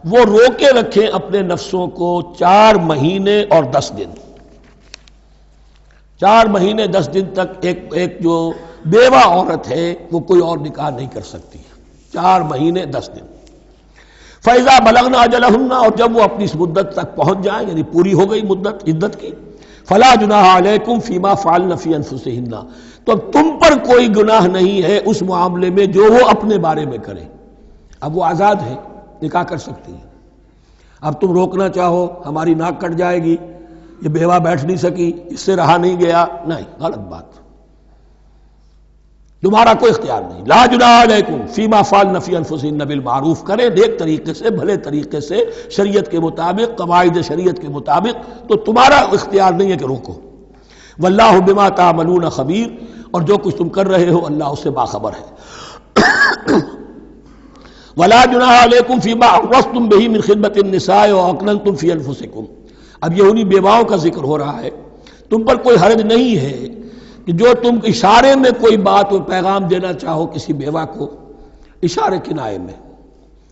وہ روکے رکھیں اپنے نفسوں کو 4 مہینے اور 10 دن. 4 مہینے 10 دن تک ایک جو بیوہ عورت ہے وہ کوئی اور نکاح نہیں کر سکتی. 4 مہینے 10 دن. فَإِذَا بَلَغْنَ أَجَلَهُنَّ، اور جب وہ اپنی اس مدت تک پہنچ جائیں، یعنی پوری ہو گئی مدت عدت کی، فَلَا جُنَاحَ عَلَيْكُمْ فِي مَا فَعَلْنَ فِي أَنفُسِهِنَّ، تو اب تم پر کوئی گناہ نہیں ہے اس معاملے میں جو وہ اپنے بارے میں کریں. اب وہ آزاد ہے، نکاح کر سکتی ہے. اب تم روکنا چاہو ہماری ناک کٹ جائے گی، یہ بیوہ بیٹھ نہیں سکی، اس سے رہا نہیں گیا، نہیں، غلط بات، تمہارا کوئی اختیار نہیں. لا جناح علیکم فیما فعلن فی انفسہن بالمعروف، کریں نیک طریقے سے، بھلے طریقے سے، شریعت کے مطابق، قواعد شریعت کے مطابق، تو تمہارا اختیار نہیں ہے کہ روکو. واللہ بما تعملون خبیر، اور جو کچھ تم کر رہے ہو اللہ اس سے باخبر ہے. ولا جناح علیکم فیما عرضتم بہ من خدمۃ النساء واکننتم فی انفسکم، اب یہ انہی بیواؤں کا ذکر ہو رہا ہے. تم پر کوئی حرج نہیں ہے کہ جو تم اشارے میں کوئی بات و پیغام دینا چاہو کسی بیوہ کو، اشارے کنائے میں،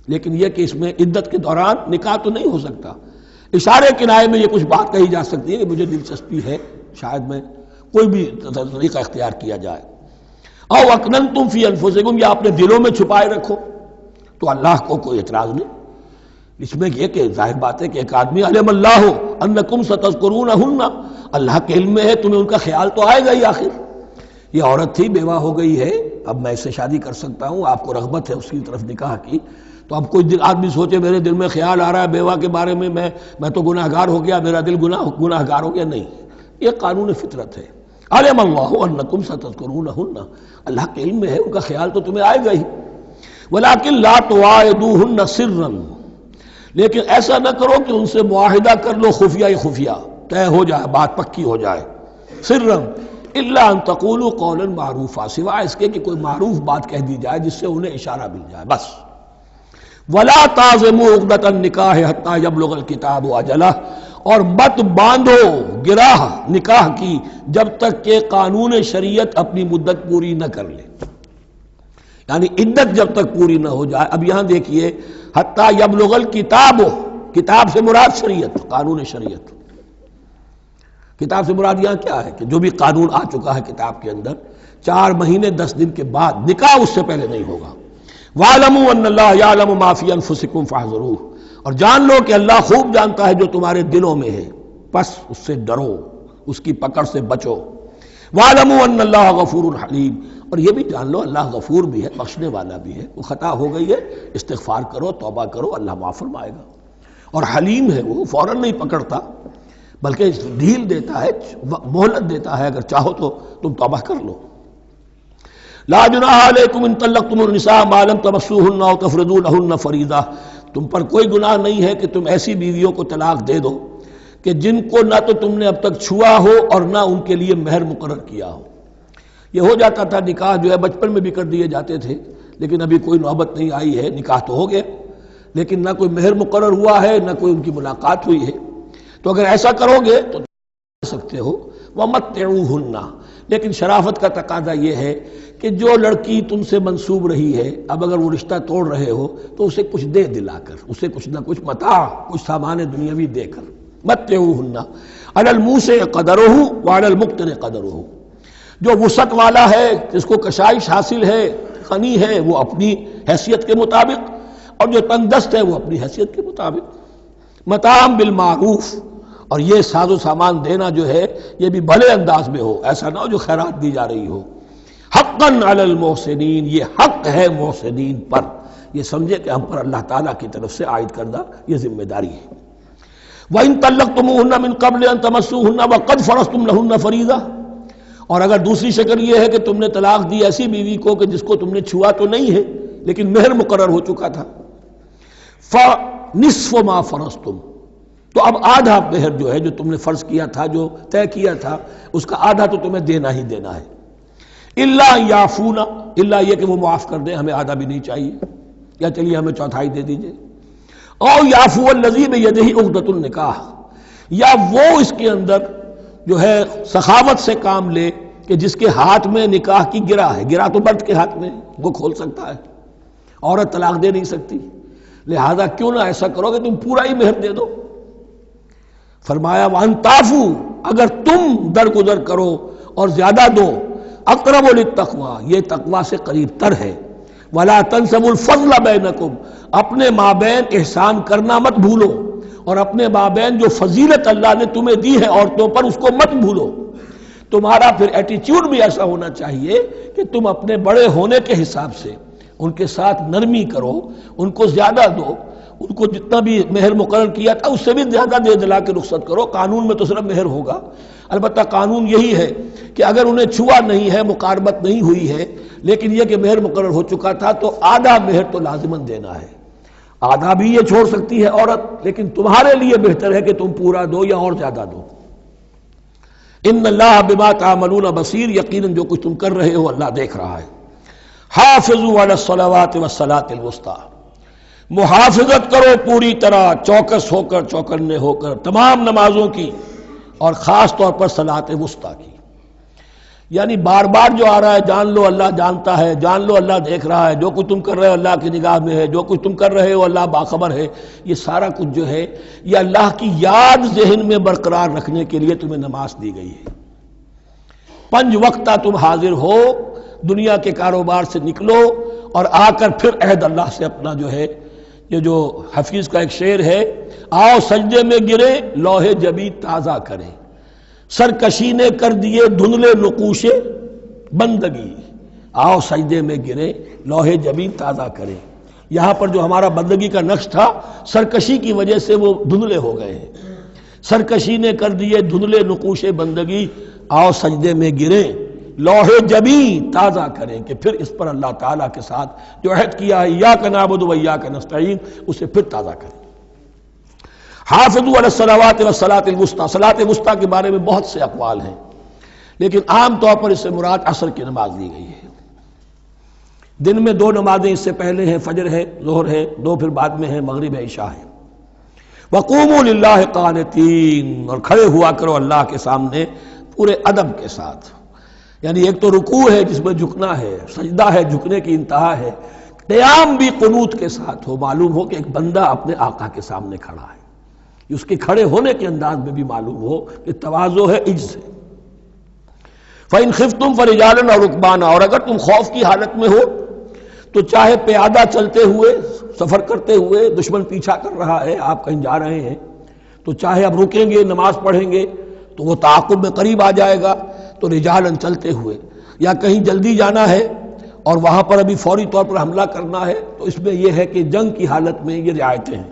لیکن یہ کہ اس میں عدت کے دوران نکاح تو نہیں ہو سکتا. اشارے کنائے میں یہ کچھ بات کہی جا سکتی ہے کہ مجھے دلچسپی ہے، شاید میں کوئی بھی طریقہ اختیار کیا جائے. او اکننتم فی انفسکم، یا اپنے دلوں میں چھپائے رکھو، تو اللہ کو کوئی اعتراض نہیں. اس میں یہ کہ ظاہر بات ہے کہ ایک آدمی علم اللہ انکم ستذکرونہن، اللہ کے علم میں ہے تمہیں ان کا خیال تو آئے گا ہی. آخر یہ عورت تھی، بیوہ ہو گئی ہے، اب میں اس سے شادی کر سکتا ہوں، آپ کو رغبت ہے اس کی طرف نکاح کی، تو اب کوئی آدمی سوچے میرے دل میں خیال آ رہا ہے بیوہ کے بارے میں، میں تو گناہ گار ہو گیا، میرا دل گناہ گار ہو گیا، نہیں، یہ قانون فطرت ہے. علم اللہ انکم ستذکرونہن، اللہ کے علم میں ہے ان کا خیال تو تمہیں آئے گا ہی. ولیکن لا تواعدوہن سرا، لیکن ایسا نہ کرو کہ ان سے معاہدہ کر لو خفیہ، طے ہو جائے، بات پکی ہو جائے. سرا الا ان تقولوا قولا معروفا، سوائے اس کے کہ کوئی معروف بات کہہ دی جائے جس سے انہیں اشارہ مل جائے، بس. ولا تعزموا عقدۃ النکاح حتی یبلغ الکتاب اجلہ، اور مت باندھو گراہ نکاح کی جب تک کہ قانون شریعت اپنی مدت پوری نہ کر لے، یعنی عدت جب تک پوری نہ ہو جائے. اب یہاں دیکھیے حتی یبلغ الکتاب، کتاب سے مراد شریعت، قانون شریعت. کتاب سے مراد یہاں کیا ہے کہ جو بھی قانون آ چکا ہے کتاب کے اندر، 4 مہینے 10 دن کے بعد نکاح اس سے پہلے نہیں ہوگا. وَاعْلَمُوا أَنَّ اللَّهَ يَعْلَمُ مَا فِي أَنفُسِكُمْ فَاحْذَرُوهُ، اور جان لو کہ اللہ خوب جانتا ہے جو تمہارے دلوں میں ہے، پس اس سے ڈرو، اس کی پکڑ سے بچو. وَاعْلَمُوا أَنَّ اللَّهَ غَفُورٌ حَلِيمٌ، اور یہ بھی جان لو اللہ غفور بھی ہے، بخشنے والا بھی ہے. وہ خطا ہو گئی ہے، استغفار کرو، توبہ کرو، اللہ معاف فرمائے گا. اور حلیم ہے، وہ فوراً نہیں پکڑتا بلکہ ڈھیل دیتا ہے، مہلت دیتا ہے، اگر چاہو تو تم توبہ کر لو. لا جناح علیکم ان طلقتم النساء ما لم تمسوهن او تفرضوا لهن فریضہ، تم پر کوئی گناہ نہیں ہے کہ تم ایسی بیویوں کو طلاق دے دو کہ جن کو نہ تو تم نے اب تک چھوا ہو اور نہ ان کے لیے مہر مقرر کیا ہو. یہ ہو جاتا تھا نکاح جو ہے بچپن میں بھی کر دیے جاتے تھے، لیکن ابھی کوئی نوبت نہیں آئی ہے، نکاح تو ہو گیا لیکن نہ کوئی مہر مقرر ہوا ہے، نہ کوئی ان کی ملاقات ہوئی ہے. تو اگر ایسا کرو گے تو سکتے ہو. وَمَتِّعُوهُنَّ، لیکن شرافت کا تقاضا یہ ہے کہ جو لڑکی تم سے منسوب رہی ہے، اب اگر وہ رشتہ توڑ رہے ہو تو اسے کچھ دے دلا کر، اسے کچھ نہ کچھ متاع، کچھ سامان دنیاوی دے کر. مَتِّعُوهُنَّ عَلَى الْمُوسِعِ قَدَرُهُ وَعَلَى الْمُقْتِرِ قَدَرُهُ، جو وسعت والا ہے، جس کو کشائش حاصل ہے، غنی ہے، وہ اپنی حیثیت کے مطابق، اور جو تنگ دست ہے وہ اپنی حیثیت کے مطابق. متاعًا بالمعروف، اور یہ ساز و سامان دینا جو ہے یہ بھی بھلے انداز میں ہو، ایسا نہ ہو جو خیرات دی جا رہی ہو. حقاً حقا علی المحسنین، یہ حق ہے محسنین پر، یہ سمجھے کہ ہم پر اللہ تعالیٰ کی طرف سے عائد کردہ یہ ذمہ داری ہے۔ وَإِن طَلَّقْتُمُوهُنَّ مِن قَبْلِ أَن تَمَسُّوهُنَّ وَقَدْ فَرَضْتُمْ لَهُنَّ فَرِيضَةً، اور اگر دوسری شکل یہ ہے کہ تم نے طلاق دی ایسی بیوی کو کہ جس کو تم نے چھوا تو نہیں ہے لیکن مہر مقرر ہو چکا تھا، فَنِصْفُ مَا فَرَضْتُمْ، تو اب آدھا مہر جو ہے جو تم نے فرض کیا تھا، جو طے کیا تھا، اس کا آدھا تو تمہیں دینا ہی دینا ہے۔ الا یعفون، الا یہ کہ وہ معاف کر دیں، ہمیں آدھا بھی نہیں چاہیے، یا چلیے ہمیں چوتھائی دے دیجئے۔ او یعفو الذی بیدہ عقدۃ النکاح، یا وہ اس کے اندر جو ہے سخاوت سے کام لے کہ جس کے ہاتھ میں نکاح کی گرہ ہے، گرہ تو مرد کے ہاتھ میں وہ کھول سکتا ہے، عورت طلاق دے نہیں سکتی، لہذا کیوں نہ ایسا کرو کہ تم پورا ہی مہر دے دو۔ فرمایا وَأَن تَعْفُوا، اگر تم درگزر کرو اور زیادہ دو، اقرب للتقویٰ، یہ تقویٰ سے قریب تر ہے۔ وَلَا تَنْسَبُوا الْفَضْلَ بَيْنَكُمْ، اپنے مابین احسان کرنا مت بھولو، اور اپنے مابین جو فضیلت اللہ نے تمہیں دی ہے عورتوں پر اس کو مت بھولو۔ تمہارا پھر ایٹیچیوڈ بھی ایسا ہونا چاہیے کہ تم اپنے بڑے ہونے کے حساب سے ان کے ساتھ نرمی کرو، ان کو زیادہ دو، ان کو جتنا بھی مہر مقرر کیا تھا اس سے بھی زیادہ دے دلا کے رخصت کرو۔ قانون میں تو صرف مہر ہوگا، البتہ قانون یہی ہے کہ اگر انہیں چھوا نہیں ہے، مقاربت نہیں ہوئی ہے، لیکن یہ کہ مہر مقرر ہو چکا تھا تو آدھا مہر تو لازماً دینا ہے۔ آدھا بھی یہ چھوڑ سکتی ہے عورت، لیکن تمہارے لیے بہتر ہے کہ تم پورا دو یا اور زیادہ دو۔ ان اللہ بما تعملون بصیر، یقیناً جو کچھ تم کر رہے ہو اللہ دیکھ رہا ہے۔ حافظوا علی الصلوات والصلاۃ الوسطی، محافظت کرو پوری طرح، چوکس ہو کر، چوکنے ہو کر تمام نمازوں کی، اور خاص طور پر صلاۃ وسطیٰ کی۔ یعنی بار بار جو آ رہا ہے جان لو اللہ جانتا ہے، جان لو اللہ دیکھ رہا ہے، جو کچھ تم کر رہے ہو اللہ کی نگاہ میں ہے، جو کچھ تم کر رہے ہو اللہ باخبر ہے، یہ سارا کچھ جو ہے یہ اللہ کی یاد ذہن میں برقرار رکھنے کے لیے تمہیں نماز دی گئی ہے۔ 5 وقتہ تم حاضر ہو، دنیا کے کاروبار سے نکلو اور آ کر پھر عہد اللہ سے اپنا جو ہے، یہ جو حفیظ کا ایک شعر ہے، آؤ سجدے میں گرے لوح جبی تازہ کریں، سرکشی نے کر دیے دھندلے نقوش بندگی، آؤ سجدے میں گرے لوح جبی تازہ کریں۔ یہاں پر جو ہمارا بندگی کا نقش تھا سرکشی کی وجہ سے وہ دھندلے ہو گئے ہیں۔ سرکشی نے کر دیے دھندلے نقوش بندگی، آؤ سجدے میں گریں لوح جبی تازہ کریں، کہ پھر اس پر اللہ تعالیٰ کے ساتھ جو عہد کیا ہے ایاک نعبد و ایاک نستعین اسے پھر تازہ کریں۔ حافظوا علی الصلوات والصلاۃ الوسطی، صلاۃ وسطیٰ کے بارے میں بہت سے اقوال ہیں، لیکن عام طور پر اس سے مراد عصر کی نماز لی گئی ہے۔ دن میں 2 نمازیں اس سے پہلے ہیں، فجر ہے، ظہر ہے، 2 پھر بعد میں ہیں، مغرب ہے، عشاء ہے۔ وقوموا للہ قانتین، اور کھڑے ہوا کرو اللہ کے سامنے پورے ادب کے ساتھ، یعنی ایک تو رکوع ہے جس میں جھکنا ہے، سجدہ ہے جھکنے کی انتہا ہے، قیام بھی قنوت کے ساتھ ہو، معلوم ہو کہ ایک بندہ اپنے آقا کے سامنے کھڑا ہے، اس کے کھڑے ہونے کے انداز میں بھی معلوم ہو کہ تواضع ہے، عجز ہے۔ فَإِنْ خِفْتُمْ فَرِجَالًا أَوْ رُكْبَانًا، اور اگر تم خوف کی حالت میں ہو تو چاہے پیادہ چلتے ہوئے، سفر کرتے ہوئے، دشمن پیچھا کر رہا ہے، آپ کہیں جا رہے ہیں تو چاہے اب رکیں گے نماز پڑھیں گے تو وہ تعاقب میں قریب آ جائے گا تو رجالن چلتے ہوئے، یا کہیں جلدی جانا ہے اور وہاں پر ابھی فوری طور پر حملہ کرنا ہے تو اس میں یہ ہے کہ جنگ کی حالت میں یہ رعایتیں ہیں،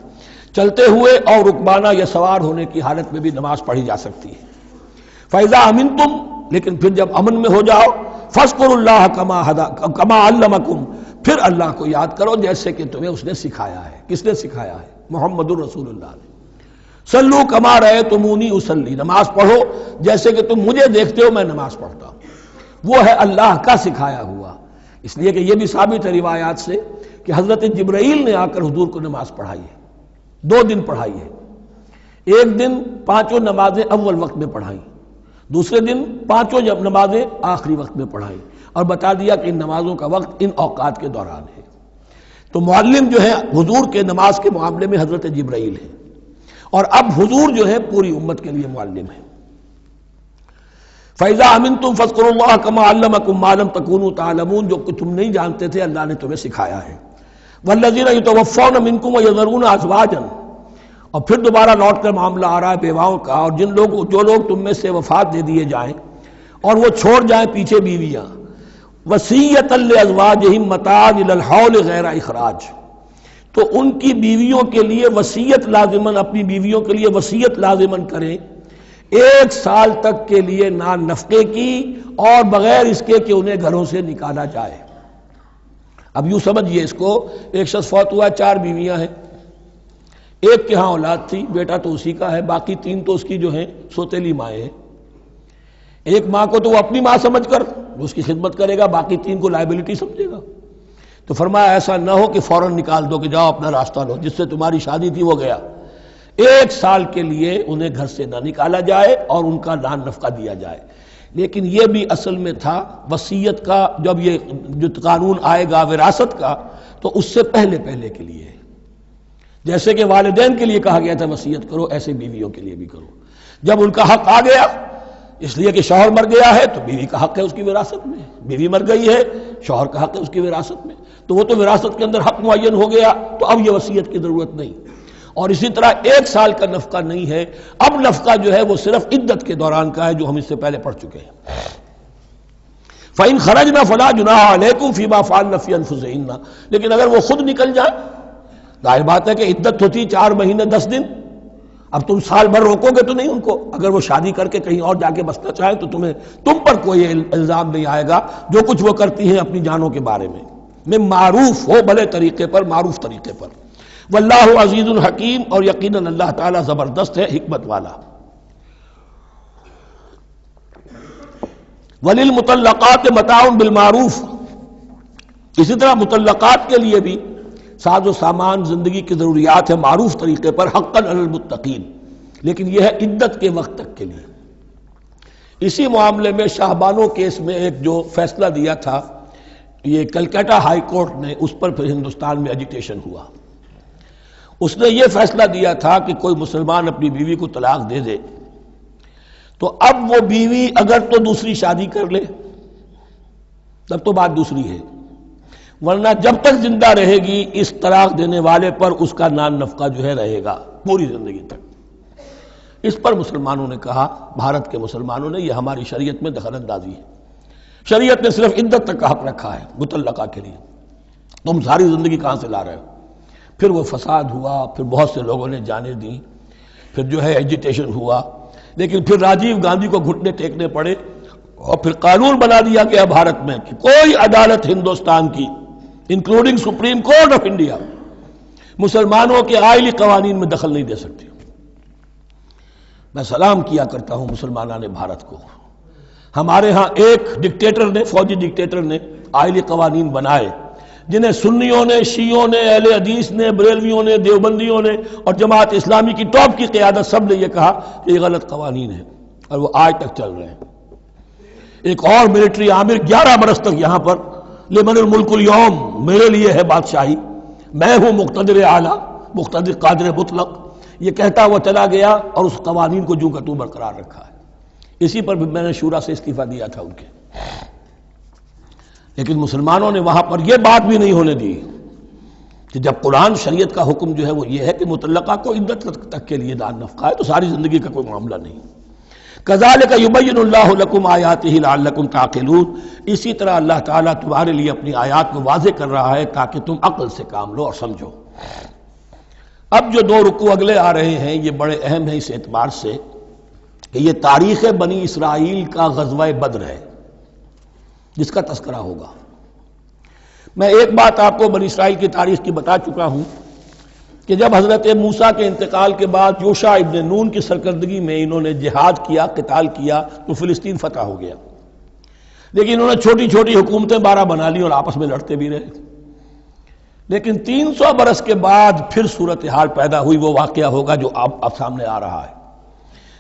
چلتے ہوئے اور رکبانہ یا سوار ہونے کی حالت میں بھی نماز پڑھی جا سکتی ہے۔ فَإِذَا أَمِنْتُمْ، لیکن پھر جب امن میں ہو جاؤ، فَاذْكُرُوا اللَّهَ كَمَا عَلَّمَكُمْ، پھر اللہ کو یاد کرو جیسے کہ تمہیں اس نے سکھایا ہے۔ کس نے سکھایا ہے؟ محمد الرسول اللہ نے۔ صلو کما رأیتمونی اصلی، نماز پڑھو جیسے کہ تم مجھے دیکھتے ہو میں نماز پڑھتا ہوں۔ وہ ہے اللہ کا سکھایا ہوا، اس لیے کہ یہ بھی ثابت ہے روایات سے کہ حضرت جبرائیل نے آ کر حضور کو نماز پڑھائی ہے، 2 دن پڑھائی ہے۔ ایک دن 5 نمازیں اول وقت میں پڑھائیں، دوسرے دن 5 نمازیں آخری وقت میں پڑھائیں، اور بتا دیا کہ ان نمازوں کا وقت ان اوقات کے دوران ہے۔ تو معلم جو ہے حضور کے نماز کے معاملے میں حضرت جبرائیل ہے، اور اب حضور جو ہے پوری امت کے لیے معلم ہے۔ فَإِذَا أَمِنْتُمْ فَاذْكُرُوا اللَّهَ كَمَا عَلَّمَكُمْ مَا لَمْ تَكُونُوا تَعْلَمُونَ، جو کہ تم نہیں جانتے تھے اللہ نے تمہیں سکھایا ہے۔ وَالَّذِينَ يُتَوَفَّوْنَ مِنْكُمْ وَيَذَرُونَ أَزْوَاجًا، اور پھر دوبارہ لوٹ کر معاملہ آ رہا ہے بیواؤں کا، اور جو لوگ تم میں سے وفات دے دیے جائیں اور وہ چھوڑ جائیں پیچھے بیویاں، وصیۃ لازواجہم متاعا الی الحول غیر اخراج، تو ان کی بیویوں کے لیے وصیت لازماً، اپنی بیویوں کے لیے وصیت لازماً کریں 1 سال تک کے لیے نان نفقے کی، اور بغیر اس کے کہ انہیں گھروں سے نکالا جائے۔ اب یوں سمجھیے اس کو، ایک شخص فوت ہوا، 4 بیویاں ہیں، ایک کے ہاں اولاد تھی، بیٹا تو اسی کا ہے، باقی 3 تو اس کی جو ہیں سوتیلی مائیں ہیں۔ ایک ماں کو تو وہ اپنی ماں سمجھ کر اس کی خدمت کرے گا، باقی 3 کو لائبلٹی سمجھے گا۔ تو فرمایا ایسا نہ ہو کہ فوراً نکال دو کہ جاؤ اپنا راستہ لو، جس سے تمہاری شادی تھی وہ گیا۔ 1 سال کے لیے انہیں گھر سے نہ نکالا جائے اور ان کا نان نفقہ دیا جائے۔ لیکن یہ بھی اصل میں تھا وصیت کا، جب یہ جو قانون آئے گا وراثت کا تو اس سے پہلے کے لیے ہے۔ جیسے کہ والدین کے لیے کہا گیا تھا وصیت کرو، ایسے بیویوں کے لیے بھی کرو۔ جب ان کا حق آ گیا، اس لیے کہ شوہر مر گیا ہے تو بیوی کا حق ہے اس کی وراثت میں، بیوی مر گئی ہے شوہر کا حق ہے اس کی وراثت میں، تو وہ تو وراثت کے اندر حق معین ہو گیا، تو اب یہ وصیت کی ضرورت نہیں۔ اور اسی طرح 1 سال کا نفقہ نہیں ہے، اب نفقہ جو ہے وہ صرف عدت کے دوران کا ہے، جو ہم اس سے پہلے پڑھ چکے ہیں۔ فَإِنْ خَرَجْنَ فَلَا جُنَاحَ عَلَيْكُمْ فِي مَا فَعَلْنَ فِي أَنفُسِهِنَّ، لیکن اگر وہ خود نکل جائیں، ظاہر بات ہے کہ عدت ہوتی 4 مہینے 10 دن، اب تم سال بھر روکو گے تو نہیں ان کو، اگر وہ شادی کر کے کہیں اور جا کے بسنا چاہیں تو تم پر کوئی الزام نہیں آئے گا، جو کچھ وہ کرتی ہیں اپنی جانوں کے بارے میں معروف ہو، بھلے طریقے پر، معروف طریقے پر۔ واللہ عزیز الحکیم، اور یقیناً اللہ تعالیٰ زبردست ہے، حکمت والا۔ وللمطلقات متاع بالمعروف، اسی طرح مطلقات کے لیے بھی ساز و سامان زندگی کی ضروریات ہے معروف طریقے پر، حقاً علی المتقین، لیکن یہ ہے عدت کے وقت تک کے لیے۔ اسی معاملے میں شاہ بانو کیس میں ایک جو فیصلہ دیا تھا، یہ کلکتہ ہائی کورٹ نے، اس پر پھر ہندوستان میں ایجیٹیشن ہوا۔ اس نے یہ فیصلہ دیا تھا کہ کوئی مسلمان اپنی بیوی کو طلاق دے دے تو اب وہ بیوی اگر تو دوسری شادی کر لے تب تو بات دوسری ہے، ورنہ جب تک زندہ رہے گی اس طلاق دینے والے پر اس کا نان نفقہ جو ہے رہے گا پوری زندگی تک۔ اس پر مسلمانوں نے کہا، بھارت کے مسلمانوں نے، یہ ہماری شریعت میں دخل اندازی ہے، شریعت نے صرف عدت تک کا حق رکھا ہے مطلقہ کے لیے، تم ساری زندگی کہاں سے لا رہے ہو؟ پھر وہ فساد ہوا، پھر بہت سے لوگوں نے جانیں دیں، پھر جو ہے ایجیٹیشن ہوا، لیکن پھر راجیو گاندھی کو گھٹنے ٹیکنے پڑے، اور پھر قانون بنا دیا گیا بھارت میں کہ کوئی عدالت ہندوستان کی including supreme court of India مسلمانوں کے آئلی قوانین میں دخل نہیں دے سکتی۔ میں سلام کیا کرتا ہوں مسلمانان بھارت کو، ہمارے ہاں ایک ڈکٹیٹر نے، فوجی ڈکٹیٹر نے آئلی قوانین بنائے، جنہیں سنیوں نے، شیعوں نے، اہل حدیث نے، بریلویوں نے، دیوبندیوں نے اور جماعت اسلامی کی ٹاپ کی قیادت سب نے یہ کہا کہ یہ غلط قوانین ہیں، اور وہ آج تک چل رہے ہیں۔ ایک اور ملٹری عامر 11 برس تک یہاں پر، لمن الملک اليوم، میرے لیے ہے بادشاہی، میں ہوں مقتدر اعلیٰ، مقتدر قادر مطلق، یہ کہتا وہ چلا گیا اور اس قوانین کو جو کا تو برقرار رکھا ہے۔ اسی پر بھی میں نے شورا سے استعفیٰ دیا تھا ان کے، لیکن مسلمانوں نے وہاں پر یہ بات بھی نہیں ہونے دی کہ جب قرآن شریعت کا حکم جو ہے وہ یہ ہے کہ مطلقہ کو عدت تک کے لیے دان نفقہ ہے تو ساری زندگی کا کوئی معاملہ نہیں۔ کذالک یبین اللہ لکم آیاتہ لعلکم تعقلون، اسی طرح اللہ تعالیٰ تمہارے لیے اپنی آیات کو واضح کر رہا ہے تاکہ تم عقل سے کام لو اور سمجھو۔ اب جو 2 رکوع اگلے آ رہے ہیں یہ بڑے اہم ہیں اس اعتبار سے کہ یہ تاریخ بنی اسرائیل کا غزوہ بدر ہے جس کا تذکرہ ہوگا۔ میں ایک بات آپ کو بنی اسرائیل کی تاریخ کی بتا چکا ہوں کہ جب حضرت موسیٰ کے انتقال کے بعد یوشع ابن نون کی سرکردگی میں انہوں نے جہاد کیا، قتال کیا تو فلسطین فتح ہو گیا، لیکن انہوں نے چھوٹی چھوٹی حکومتیں 12 بنا لی اور آپس میں لڑتے بھی رہے۔ لیکن 300 برس کے بعد پھر صورتحال پیدا ہوئی، وہ واقعہ ہوگا جو اب سامنے آ رہا ہے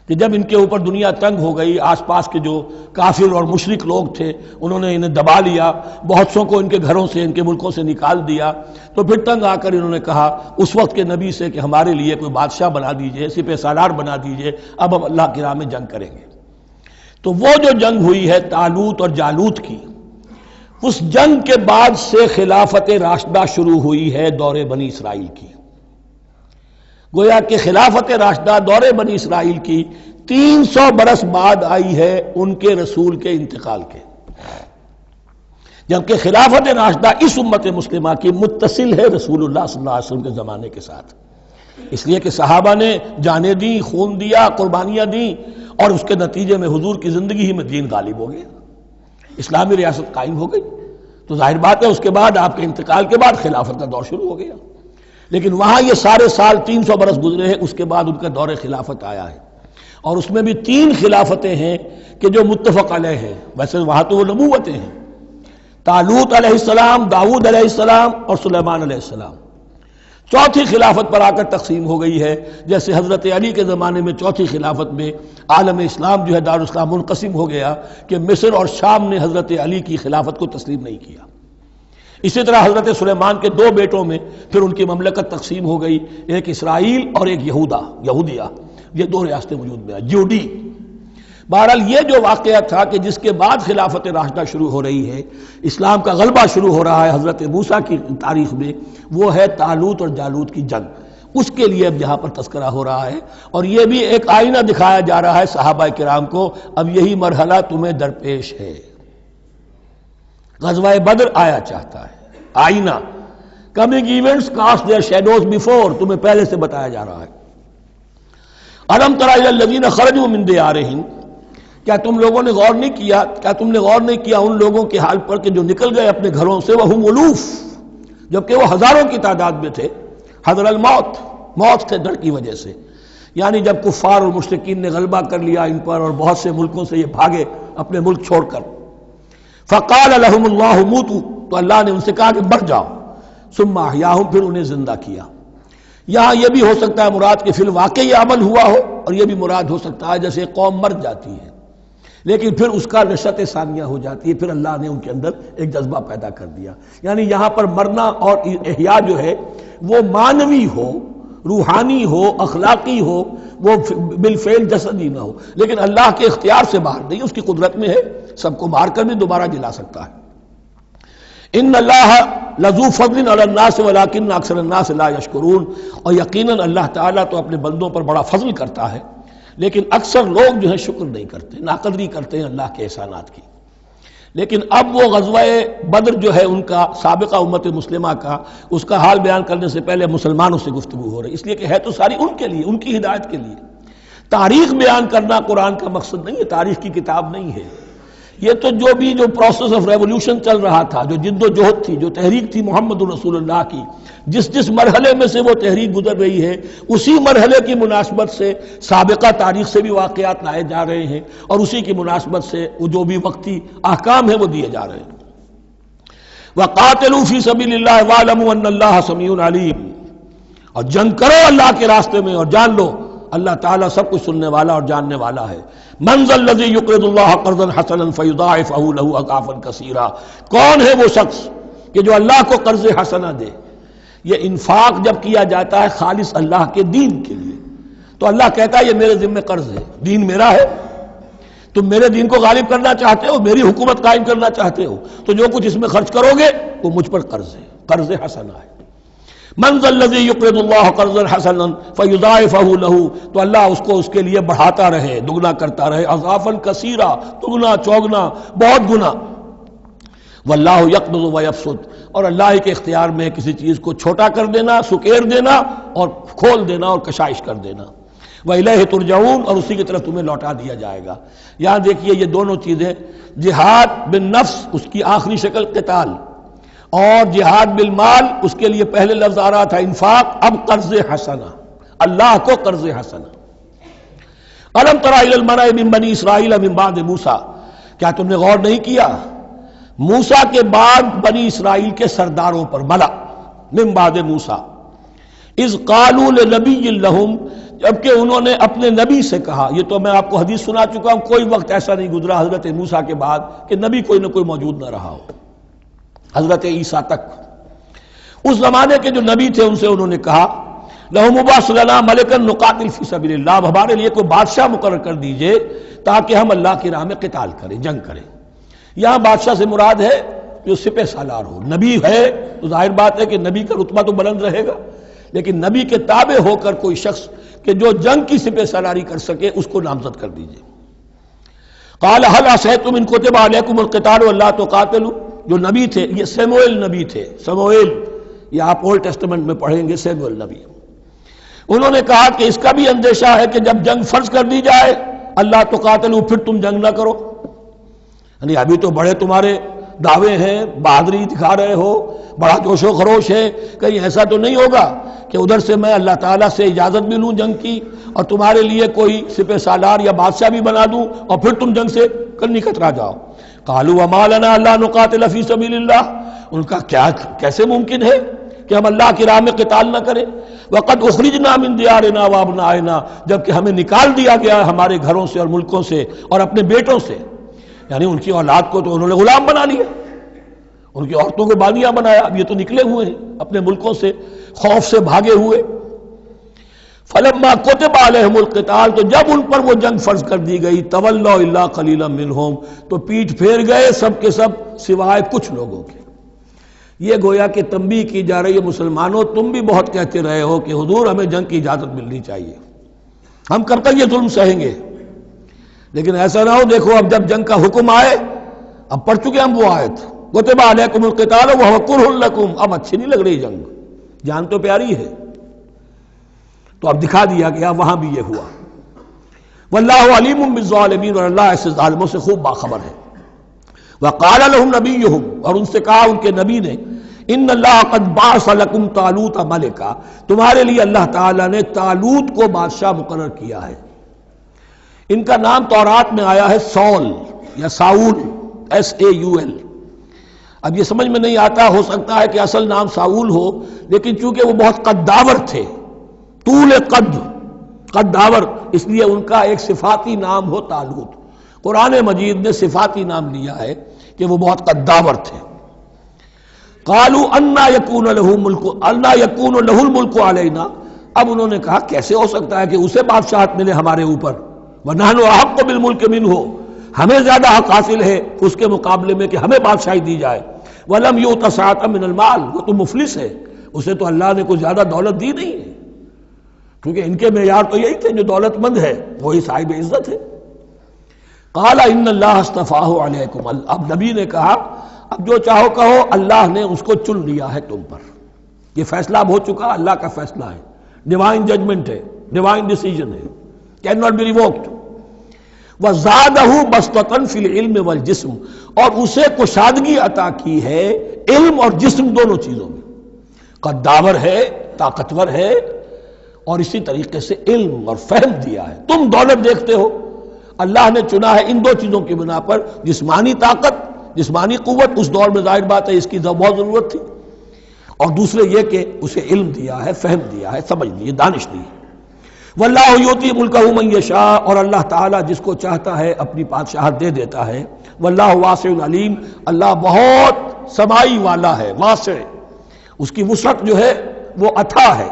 کہ جب ان کے اوپر دنیا تنگ ہو گئی، آس پاس کے جو کافر اور مشرک لوگ تھے انہوں نے انہیں دبا لیا، بہت سوں کو ان کے گھروں سے، ان کے ملکوں سے نکال دیا، تو پھر تنگ آ کر انہوں نے کہا اس وقت کے نبی سے کہ ہمارے لیے کوئی بادشاہ بنا دیجئے، سپہ سالار بنا دیجئے، اب ہم اللہ کی راہ میں جنگ کریں گے۔ تو وہ جو جنگ ہوئی ہے طالوت اور جالوت کی، اس جنگ کے بعد سے خلافت راشدہ شروع ہوئی ہے دور بنی اسرائیل کی۔ گویا کہ خلافت راشدہ دور بنی اسرائیل کی 300 برس بعد آئی ہے ان کے رسول کے انتقال کے۔ جبکہ خلافت راشدہ اس امت مسلمہ کی متصل ہے رسول اللہ صلی اللہ علیہ وسلم کے زمانے کے ساتھ، اس لیے کہ صحابہ نے جانیں دیں، خون دیا، قربانیاں دیں، اور اس کے نتیجے میں حضور کی زندگی ہی میں دین غالب ہو گیا، اسلامی ریاست قائم ہو گئی۔ تو ظاہر بات ہے اس کے بعد آپ کے انتقال کے بعد خلافت کا دور شروع ہو گیا، لیکن وہاں یہ سارے سال 300 برس گزرے ہیں، اس کے بعد ان کا دور خلافت آیا ہے، اور اس میں بھی 3 خلافتیں ہیں کہ جو متفق علیہ ہیں، ویسے وہاں تو وہ نبوتیں ہیں، طالوت علیہ السلام، داؤد علیہ السلام اور سلیمان علیہ السلام۔ چوتھی خلافت پر آ کر تقسیم ہو گئی ہے، جیسے حضرت علی کے زمانے میں چوتھی خلافت میں عالم اسلام جو ہے دارالاسلام منقسم ہو گیا کہ مصر اور شام نے حضرت علی کی خلافت کو تسلیم نہیں کیا۔ اسی طرح حضرت سلیمان کے 2 بیٹوں میں پھر ان کی مملکت تقسیم ہو گئی، ایک اسرائیل اور ایک یہودیہ، یہ 2 ریاستیں وجود میں ہیں، جیوڈی۔ بہرحال یہ جو واقعہ تھا کہ جس کے بعد خلافت راشدہ شروع ہو رہی ہے، اسلام کا غلبہ شروع ہو رہا ہے حضرت موسیٰ کی تاریخ میں، وہ ہے طالوت اور جالوت کی جنگ۔ اس کے لیے اب یہاں پر تذکرہ ہو رہا ہے، اور یہ بھی ایک آئینہ دکھایا جا رہا ہے صحابہ کرام کو، اب یہی مرحلہ تمہیں درپیش ہے۔ غزوہ بدر آیا چاہتا ہے، آئینہ، coming events cast their shadows before, تمہیں پہلے سے بتایا جا رہا ہے۔ الم تر الی الذین خرجوا من دیارہم، کیا تم لوگوں نے غور نہیں کیا، کیا تم نے غور نہیں کیا ان لوگوں کے حال پر کہ جو نکل گئے اپنے گھروں سے، وہم الوف، جبکہ وہ ہزاروں کی تعداد میں تھے، حذر الموت، موت سے ڈر کی وجہ سے، یعنی جب کفار اور مشرکین نے غلبہ کر لیا ان پر اور بہت سے ملکوں سے یہ بھاگے اپنے ملک چھوڑ کر، فقال لهم اللہ موتوا، تو اللہ نے ان سے کہا کہ مر جاؤ، ثم احیاہم، پھر انہیں زندہ کیا۔ یہاں یہ بھی ہو سکتا ہے مراد کہ فی الواقع یہ عمل ہوا ہو، اور یہ بھی مراد ہو سکتا ہے جیسے قوم مر جاتی ہے لیکن پھر اس کا نشأت ثانیہ ہو جاتی ہے، پھر اللہ نے ان کے اندر ایک جذبہ پیدا کر دیا۔ یعنی یہاں پر مرنا اور احیاء جو ہے وہ معنوی ہو، روحانی ہو، اخلاقی ہو، وہ بالفعل جسدی نہ ہو، لیکن اللہ کے اختیار سے باہر نہیں، اس کی قدرت میں ہے، سب کو مار کر بھی دوبارہ جلا سکتا ہے۔ ان اللہ لذو فضل علی الناس ولکن اکثر الناس لا یشکرون، اور یقیناً اللہ تعالیٰ تو اپنے بندوں پر بڑا فضل کرتا ہے، لیکن اکثر لوگ جو ہے شکر نہیں کرتے، ناقدری کرتے ہیں اللہ کے احسانات کی۔ لیکن اب وہ غزوہ بدر جو ہے ان کا، سابقہ امت مسلمہ کا، اس کا حال بیان کرنے سے پہلے مسلمانوں سے گفتگو ہو رہی، اس لیے کہ ہے تو ساری ان کے لیے، ان کی ہدایت کے لیے۔ تاریخ بیان کرنا قرآن کا مقصد نہیں ہے، تاریخ کی کتاب نہیں ہے یہ، تو جو پروسیس آف ریولوشن چل رہا تھا، جو جد و جہد تھی، جو تحریک تھی محمد رسول اللہ کی، جس مرحلے میں سے وہ تحریک گزر رہی ہے، اسی مرحلے کی مناسبت سے سابقہ تاریخ سے بھی واقعات لائے جا رہے ہیں، اور اسی کی مناسبت سے وہ جو بھی وقتی احکام ہیں وہ دیے جا رہے ہیں۔ وَقَاتِلُوا فِي سَبِيلِ اللَّهِ وَاعْلَمُوا أَنَّ اللَّهَ سَمِيعٌ عَلِيمٌ، اور جنگ کرو اللہ کے راستے میں، اور جان لو اللہ تعالیٰ سب کچھ سننے والا اور جاننے والا ہے۔ مَنْ ذَا الَّذِي يُقْرِضُ اللَّهَ قَرْضًا حَسَنًا فَيُضَاعِفَهُ لَهُ أَضْعَافًا كَثِيرًا، کون ہے وہ شخص کہ جو اللہ کو قرض حسنہ دے؟ یہ انفاق جب کیا جاتا ہے خالص اللہ کے دین کے لیے، تو اللہ کہتا ہے یہ میرے ذمہ قرض ہے، دین میرا ہے، تم میرے دین کو غالب کرنا چاہتے ہو، میری حکومت قائم کرنا چاہتے ہو، تو جو کچھ اس میں خرچ کرو گے وہ مجھ پر قرض ہے، قرض حسنہ ہے۔ من ذا الذی یقرض اللہ قرضا حسنا فیضاعفہ لہ، تو اللہ اس کو اس کے لیے بڑھاتا رہے، دگنا کرتا رہے، اضعافا کثیرا، دگنا چوگنا، بہت گنا۔ واللہ یقبض ویبسط، اور اللہ کے اختیار میں کسی چیز کو چھوٹا کر دینا، سکیر دینا، اور کھول دینا اور کشائش کر دینا۔ وَإِلَيْهِ تُرْجَعُونَ، اور اسی کی طرف تمہیں لوٹا دیا جائے گا۔ یہاں دیکھیے یہ دونوں چیزیں، جہاد بالنفس اس کی آخری شکل قتال، اور جہاد بالمال اس کے لیے پہلے لفظ آ رہا تھا انفاق، اب قرض حسنہ، اللہ کو قرض حسنہ۔ أَلَمْ تَرَ إِلَى الْمَلَإِ مِن بَنِي إِسْرَائِيلَ مِن بَعْدِ مُوسَىٰ، کیا تم نے غور نہیں کیا موسیٰ کے بعد بنی اسرائیل کے سرداروں پر، ملا من بعد موسیٰ، اذ قالوا لنبی لہم، جبکہ انہوں نے اپنے نبی سے کہا، یہ تو میں آپ کو حدیث سنا چکا ہوں، کوئی وقت ایسا نہیں گزرا حضرت موسیٰ کے بعد کہ نبی کوئی نہ کوئی موجود نہ رہا ہو، حضرت عیسیٰ تک۔ اس زمانے کے جو نبی تھے ان سے انہوں نے کہا لَهُمْ مُبَعْثُ لَنَا مَلِكًا نُقَاتِلْ فِي سَبِيلِ اللَّهِ، اب ہمارے لیے کوئی بادشاہ مقرر کر دیجئے تاکہ ہم اللہ کی راہ میں قتال کریں، جنگ کریں۔ یہاں بادشاہ سے مراد ہے جو سپہ سالار ہو، نبی ہے تو ظاہر بات ہے کہ نبی کا رتبہ تو بلند رہے گا، لیکن نبی کے تابع ہو کر کوئی شخص کہ جو جنگ کی سپہ سالاری کر سکے اس کو نامزد کر دیجئے۔ قال هل عصیتم ان کتب علیکم القتال الا تقاتلوا، جو نبی تھے، یہ سیموئیل نبی تھے، سموئیل، یہ آپ اولڈ ٹیسٹمنٹ میں پڑھیں گے، سیموئیل نبی، انہوں نے کہا کہ اس کا بھی اندیشہ ہے کہ جب جنگ فرض کر دی جائے اللہ تو قاتلوا، پھر تم جنگ نہ کرو، یعنی ابھی تو بڑے تمہارے دعوے ہیں، بہادری دکھا رہے ہو، بڑا جوش و خروش ہے، کہیں ایسا تو نہیں ہوگا کہ ادھر سے میں اللہ تعالیٰ سے اجازت بھی لوں جنگ کی اور تمہارے لیے کوئی سپہ سالار یا بادشاہ بھی بنا دوں اور پھر تم جنگ سے کرنی کترا جاؤ۔ قالوا وما لنا الا نقاتل فی سبیل اللہ، ان کا کیسے ممکن ہے کہ ہم اللہ کی راہ میں قتال نہ کریں؟ وقد اخرجنا من دیارنا وابنائنا، جبکہ ہمیں نکال دیا گیا ہے ہمارے گھروں سے اور ملکوں سے اور اپنے بیٹوں سے، یعنی ان کی اولاد کو تو انہوں نے غلام بنا لیا، ان کی عورتوں کو بانیاں بنایا، اب یہ تو نکلے ہوئے ہیں اپنے ملکوں سے، خوف سے بھاگے ہوئے۔ فلما كتب عليهم القتال، تو جب ان پر وہ جنگ فرض کر دی گئی، تولوا الا قليلا منهم، تو پیٹھ پھیر گئے سب کے سب سوائے کچھ لوگوں کے۔ یہ گویا کہ تنبیہ کی جا رہی ہے، مسلمانوں تم بھی بہت کہتے رہے ہو کہ حضور ہمیں جنگ کی اجازت ملنی چاہیے، ہم کب تک یہ ظلم سہیں گے، لیکن ایسا نہ ہو، دیکھو اب جب جنگ کا حکم آئے، اب پڑھ چکے ہم وہ آیت کتب علیکم القتال وہو کرہ لکم، اب اچھی نہیں لگ رہی جنگ، جان تو پیاری ہے، تو اب دکھا دیا گیا وہاں بھی یہ ہوا۔ واللہ علیم بالظالمین، اور اللہ ایسے ظالموں سے خوب باخبر ہے۔ وقال لهم نبیہم، اور ان سے کہا ان کے نبی نے، ان اللہ قد بعث لکم طالوت ملکا، تمہارے لیے اللہ تعالیٰ نے طالوت کو بادشاہ مقرر کیا ہے۔ ان کا نام تورات میں آیا ہے سول یا ساؤل، SAUL۔ اب یہ سمجھ میں نہیں آتا، ہو سکتا ہے کہ اصل نام ساؤل ہو، لیکن چونکہ وہ بہت قداور تھے، طول قداور، اس لیے ان کا ایک صفاتی نام ہو طالوت۔ قرآن مجید نے صفاتی نام لیا ہے کہ وہ بہت قداور تھے۔ قالوا انا یکون له الملک علینا، اب انہوں نے کہا کیسے ہو سکتا ہے کہ اسے بادشاہت ملے ہمارے اوپر، ونحن احق بالملک منہ، ہمیں زیادہ حق حاصل ہے اس کے مقابلے میں کہ ہمیں بادشاہی دی جائے۔ ولم یؤت سعۃ من المال، وہ تو مفلس ہے، اسے تو اللہ نے کوئی زیادہ دولت دی نہیں ہے، کیونکہ ان کے معیار تو یہی تھے، جو دولت مند ہے وہی صاحب عزت ہے۔ قال ان اللہ اصطفاہ علیکم، اب نبی نے کہا اب جو چاہو کہو، اللہ نے اس کو چن لیا ہے تم پر، یہ فیصلہ اب ہو چکا، اللہ کا فیصلہ ہے، ڈیوائن ججمنٹ ہے، ڈیوائن ڈیسیجن ہے، کین ناٹ بی ریووکڈ۔ وزادہ بسطۃ فی العلم والجسم، اور اسے کشادگی عطا کی ہے علم اور جسم دونوں چیزوں میں، قداور ہے، طاقتور ہے، اور اسی طریقے سے علم اور فہم دیا ہے۔ تم دولت دیکھتے ہو، اللہ نے چنا ہے ان دو چیزوں کی بنا پر، جسمانی طاقت، جسمانی قوت، اس دور میں ظاہر بات ہے اس کی بہت ضرورت تھی، اور دوسرے یہ کہ اسے علم دیا ہے، فہم دیا ہے، سمجھ دی ہے، دانش دی ہے۔ واللہ یؤتی ملکہ من یشاء، اور اللہ تعالیٰ جس کو چاہتا ہے اپنی بادشاہت دے دیتا ہے۔ واللہ واسع علیم، اللہ بہت سمائی والا ہے، واسع، اس کی وسعت جو ہے وہ اتھا ہے،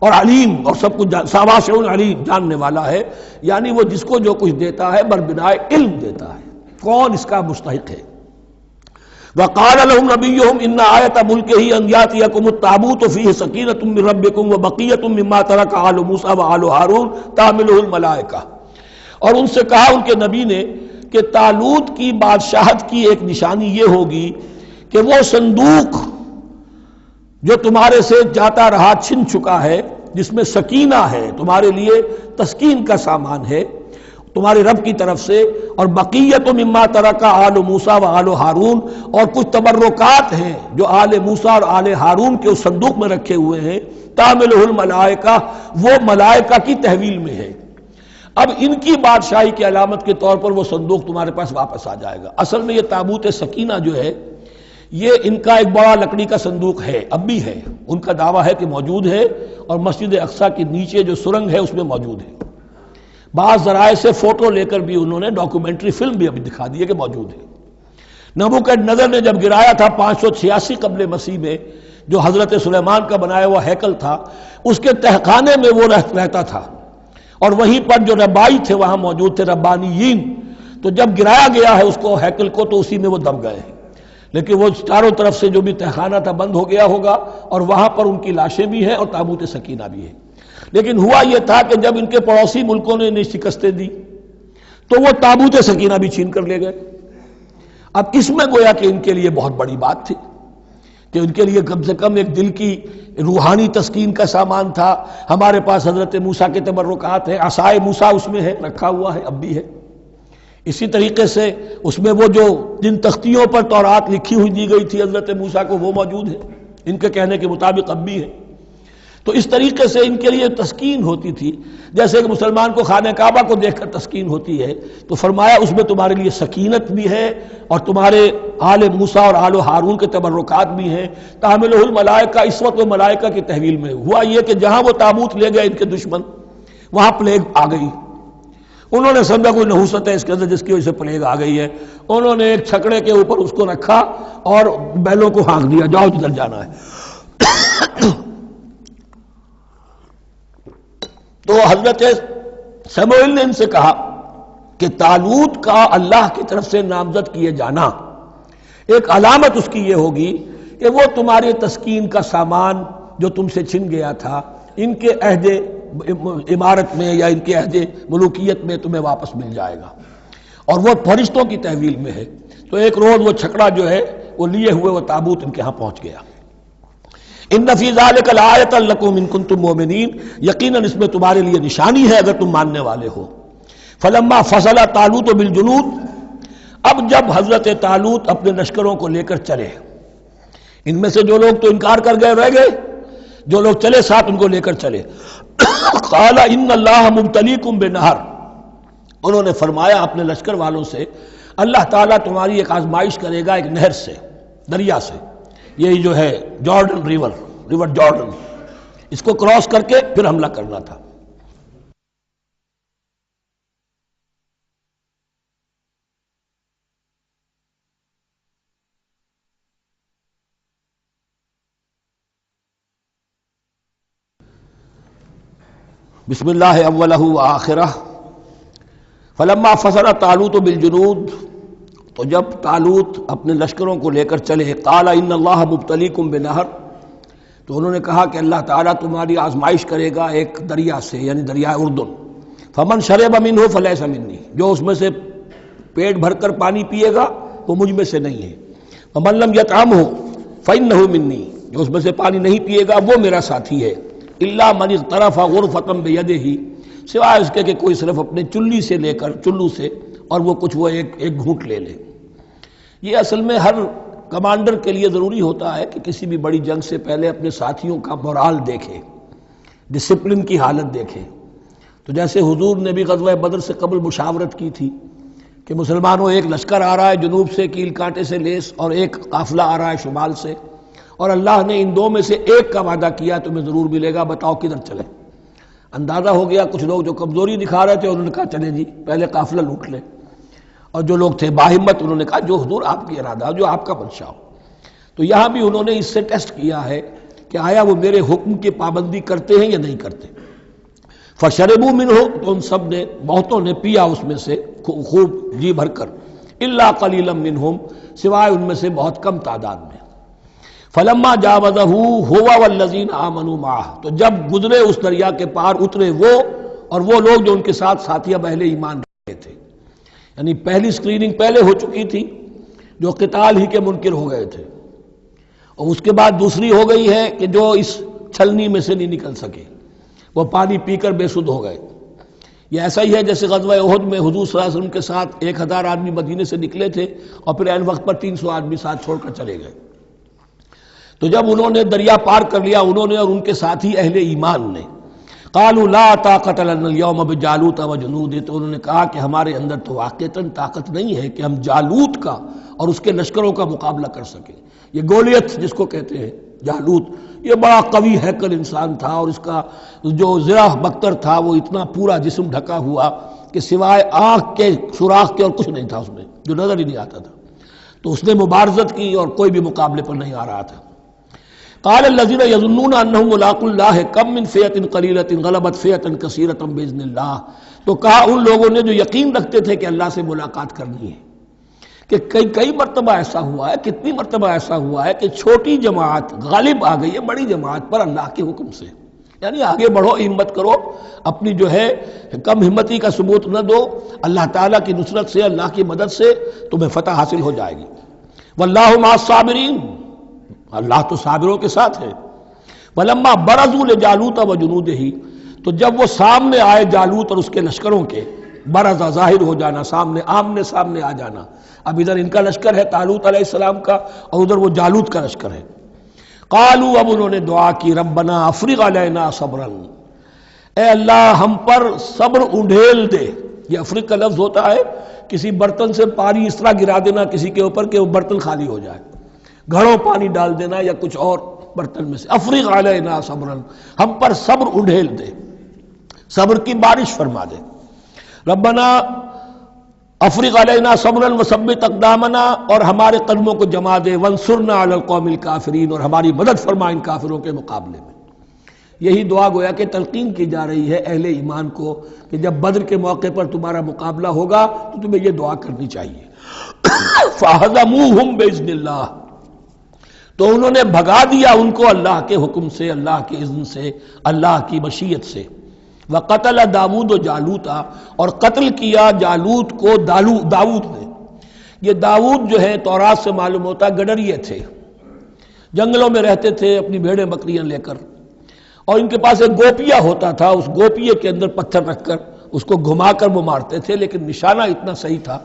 اور علیم، اور سب کچھ واسع علیم، جاننے والا ہے، یعنی وہ جس کو جو کچھ دیتا ہے بربنائے علم دیتا ہے، کون اس کا مستحق ہے۔ وقال لهم نبيهم ان آیۃ ملکہ ان یاتیکم التابوت فیہ سکینۃ من ربکم وبقیۃ مما ترک آل موسیٰ وآل ہارون تحملہ الملائکہ، اور ان سے کہا ان کے نبی نے کہ طالوت کی بادشاہت کی ایک نشانی یہ ہوگی کہ وہ صندوق جو تمہارے سے جاتا رہا چھن چکا ہے، جس میں سکینہ ہے، تمہارے لیے تسکین کا سامان ہے تمہارے رب کی طرف سے، اور بقیت مما ترک آل موسیٰ و آل ہارون، اور کچھ تبرکات ہیں جو آل موسیٰ اور آل ہارون کے اس صندوق میں رکھے ہوئے ہیں، تحملہ الملائکہ، وہ ملائکہ کی تحویل میں ہے۔ اب ان کی بادشاہی کی علامت کے طور پر وہ صندوق تمہارے پاس واپس آ جائے گا۔ اصل میں یہ تابوت سکینہ جو ہے یہ ان کا ایک بڑا لکڑی کا صندوق ہے، اب بھی ہے، ان کا دعویٰ ہے کہ موجود ہے، اور مسجد اقصیٰ کے نیچے جو سرنگ ہے اس میں موجود ہے۔ بعض ذرائع سے فوٹو لے کر بھی انہوں نے ڈاکومنٹری فلم بھی ابھی دکھا دی ہے کہ موجود ہے۔ نبوکدنضر نے جب گرایا تھا 586 قبل مسیح میں، جو حضرت سلیمان کا بنایا ہوا ہیکل تھا، اس کے تہخانے میں وہ رہتا تھا، اور وہیں پر جو ربائی تھے وہاں موجود تھے، ربانیین، تو جب گرایا گیا ہے اس کو، ہیکل کو، تو اسی میں وہ دب گئے ہیں، لیکن وہ چاروں طرف سے جو بھی تہخانہ تھا بند ہو گیا ہوگا، اور وہاں پر ان کی لاشیں بھی ہیں اور تابوت سکینہ بھی ہے۔ لیکن ہوا یہ تھا کہ جب ان کے پڑوسی ملکوں نے انہیں شکستیں دی تو وہ تابوت سکینہ بھی چھین کر لے گئے۔ اب اس میں گویا کہ ان کے لیے بہت بڑی بات تھی کہ ان کے لیے کم سے کم ایک دل کی روحانی تسکین کا سامان تھا. ہمارے پاس حضرت موسیٰ کے تبرکات ہیں، عصائے موسیٰ اس میں ہے، رکھا ہوا ہے، اب بھی ہے. اسی طریقے سے اس میں وہ جو جن تختیوں پر تورات لکھی ہوئی دی گئی تھی حضرت موسیٰ کو، وہ موجود ہے، ان کے کہنے کے مطابق اب بھی ہے. تو اس طریقے سے ان کے لیے تسکین ہوتی تھی، جیسے کہ مسلمان کو خانہ کعبہ کو دیکھ کر تسکین ہوتی ہے. تو فرمایا اس میں تمہارے لیے سکینت بھی ہے اور تمہارے آل موسیٰ اور آل ہارون کے تبرکات بھی ہیں. تحملہ الملائکہ، اس وقت وہ ملائکہ کی تحویل میں ہوا یہ کہ جہاں وہ تابوت لے گئے ان کے دشمن، وہاں پلیگ آ گئی. انہوں نے سمجھا کوئی نحوست ہے اس کے اندر جس کی وجہ سے پلیگ آ گئی ہے. انہوں نے ایک چھکڑے کے اوپر اس کو رکھا اور بیلوں کو ہانک دیا، جاؤ جدھر جانا ہے. تو حضرت سموئیل نے ان سے کہا کہ طالوت کا اللہ کی طرف سے نامزد کیے جانا ایک علامت اس کی یہ ہوگی کہ وہ تمہاری تسکین کا سامان جو تم سے چھن گیا تھا، ان کے عہد عمارت میں یا ان کے عہد ملوکیت میں تمہیں واپس مل جائے گا، اور وہ فرشتوں کی تحویل میں ہے. تو ایک روز وہ چھکڑا جو ہے وہ لیے ہوئے وہ تابوت ان کے ہاں پہنچ گیا. ان فی ذلک لآیۃ لکم ان کنتم مؤمنین، یقیناً اس میں تمہارے لیے نشانی ہے اگر تم ماننے والے ہو. فلما فصل طالوت بالجنود، اب جب حضرت طالوت اپنے لشکروں کو لے کر چلے، ان میں سے جو لوگ تو انکار کر گئے رہ گئے، جو لوگ چلے ساتھ ان کو لے کر چلے. قال ان اللہ مبتلیکم بنہر، انہوں نے فرمایا اپنے لشکر والوں سے اللہ تعالیٰ تمہاری ایک آزمائش کرے گا ایک نہر سے، دریا سے. یہ جو ہے جارڈن ریور جارڈن، اس کو کراس کر کے پھر حملہ کرنا تھا. بسم اللہ اولہ وآخرہ. فلما فصل طالوت بالجنود، تو جب طالوت اپنے لشکروں کو لے کر چلے، قال ان اللہ مبتلیکم بنہر، تو انہوں نے کہا کہ اللہ تعالیٰ تمہاری آزمائش کرے گا ایک دریا سے، یعنی دریائے اردن. فمن شرب منہ فلیس منی، جو اس میں سے پیٹ بھر کر پانی پیے گا وہ مجھ میں سے نہیں ہے. ومن لم یطعمہ فانہ منی، جو اس میں سے پانی نہیں پیے گا وہ میرا ساتھی ہے. الا من اغترف غرفۃ بیدہ، سوائے اس کے کہ کوئی صرف اپنے چلو سے اور وہ کچھ وہ ایک گھونٹ لے لے. یہ اصل میں ہر کمانڈر کے لیے ضروری ہوتا ہے کہ کسی بھی بڑی جنگ سے پہلے اپنے ساتھیوں کا مورال دیکھے، ڈسپلن کی حالت دیکھے. تو جیسے حضور نے بھی غزوہ بدر سے قبل مشاورت کی تھی کہ مسلمانوں ایک لشکر آ رہا ہے جنوب سے کیل کانٹے سے لیس، اور ایک قافلہ آ رہا ہے شمال سے، اور اللہ نے ان دو میں سے ایک کا وعدہ کیا تمہیں ضرور ملے گا، بتاؤ کدھر چلیں. اندازہ ہو گیا کچھ لوگ جو کمزوری دکھا رہے تھے انہوں نے کہا چلیں جی پہلے قافلہ لوٹ لیں، اور جو لوگ تھے باہمت انہوں نے کہا جو حضور آپ کی ارادہ ہو، جو آپ کا منشا ہو. تو یہاں بھی انہوں نے اس سے ٹیسٹ کیا ہے کہ آیا وہ میرے حکم کی پابندی کرتے ہیں یا نہیں کرتے. فشربوا منہ، تو ان سب نے بہتوں نے پیا اس میں سے خوب جی بھر کر. الا قلیلا منہم، سوائے ان میں سے بہت کم تعداد میں. فلما جاوزہ ہوا والذین آمنوا معہ، تو جب گزرے اس دریا کے پار اترے وہ اور وہ لوگ جو ان کے ساتھ ساتھیہ اہل ایمان رہے تھے. یعنی پہلی سکریننگ پہلے ہو چکی تھی جو قتال ہی کے منکر ہو گئے تھے، اور اس کے بعد دوسری ہو گئی ہے کہ جو اس چھلنی میں سے نہیں نکل سکے، وہ پانی پی کر بے سدھ ہو گئے. یہ ایسا ہی ہے جیسے غزوہ احد میں حضور صلی اللہ علیہ وسلم کے ساتھ 1000 آدمی مدینے سے نکلے تھے اور پھر عین وقت پر 300 آدمی ساتھ چھوڑ کر چلے گئے. تو جب انہوں نے دریا پار کر لیا، انہوں نے اور ان کے ساتھی اہل ایمان نے، قالوا لا طاقت لنا اليوم بجالوت وجنودہ، تو انہوں نے کہا کہ ہمارے اندر تو واقعتاً طاقت نہیں ہے کہ ہم جالوت کا اور اس کے لشکروں کا مقابلہ کر سکیں. یہ گولیت جس کو کہتے ہیں جالوت، یہ بڑا قوی ہیکل انسان تھا، اور اس کا جو زرہ بختر تھا وہ اتنا پورا جسم ڈھکا ہوا کہ سوائے آنکھ کے سوراخ کے اور کچھ نہیں تھا اس میں، جو نظر ہی نہیں آتا تھا. تو اس نے مبارزت کی اور کوئی بھی مقابلے پر نہیں آ رہا تھا. قال الذين يظنون انهم ملاقو الله كم من فئة قليلة غلبت فئة كثيرة باذن الله، تو کہا ان لوگوں نے جو یقین رکھتے تھے کہ اللہ سے ملاقات کرنی ہے کہ کئی مرتبہ ایسا ہوا ہے، کتنی مرتبہ ایسا ہوا ہے کہ چھوٹی جماعت غالب آ گئی ہے بڑی جماعت پر اللہ کے حکم سے. یعنی آگے بڑھو، ہمت کرو، اپنی جو ہے کم ہمتی کا ثبوت نہ دو، اللہ تعالیٰ کی نصرت سے، اللہ کی مدد سے تمہیں فتح حاصل ہو جائے گی۔ واللہ مع الصابرین، اللہ تو صابروں کے ساتھ ہے۔ ولما برزوا لجالوت وجنودہ، تو جب وہ سامنے آئے جالوت اور اس کے لشکروں کے، برزا ظاہر ہو جانا، سامنے آمنے سامنے آ جانا، اب ادھر ان کا لشکر ہے طالوت علیہ السلام کا، اور ادھر وہ جالوت کا لشکر ہے۔ قالوا، اب انہوں نے دعا کی، ربنا افرغ علینا صبرا، اے اللہ ہم پر صبر انڈھیل دے۔ یہ افرغ کا لفظ ہوتا ہے کسی برتن سے پانی اس طرح گرا دینا کسی کے اوپر کہ وہ برتن خالی ہو جائے، گھڑوں پانی ڈال دینا یا کچھ اور برتن میں سے۔ افرغ علینا صبرا، ہم پر صبر انڈھیل دے، صبر کی بارش فرما دے۔ ربنا افرغ علینا صبرا وثبت اقدامنا، اور ہمارے قدموں کو جما دے، وانصرنا علی القوم الکافرین، اور ہماری مدد فرما ان کافروں کے مقابلے میں۔ یہی دعا گویا کہ تلقین کی جا رہی ہے اہل ایمان کو کہ جب بدر کے موقع پر تمہارا مقابلہ ہوگا تو تمہیں یہ دعا کرنی چاہیے۔ فَهَزَمُوهُمْ بِإِذْنِ اللَّهِ، تو انہوں نے بھگا دیا ان کو اللہ کے حکم سے، اللہ کے اذن سے، اللہ کی مشیت سے۔ وَقَتَلَ داود جالوتا، اور قتل کیا جالوت کو داود نے۔ یہ داود جو ہے تورات سے معلوم ہوتا گڈریے تھے، جنگلوں میں رہتے تھے اپنی بھیڑیں بکریاں لے کر، اور ان کے پاس ایک گوپیا ہوتا تھا، اس گوپیے کے اندر پتھر رکھ کر اس کو گھما کر وہ مارتے تھے، لیکن نشانہ اتنا صحیح تھا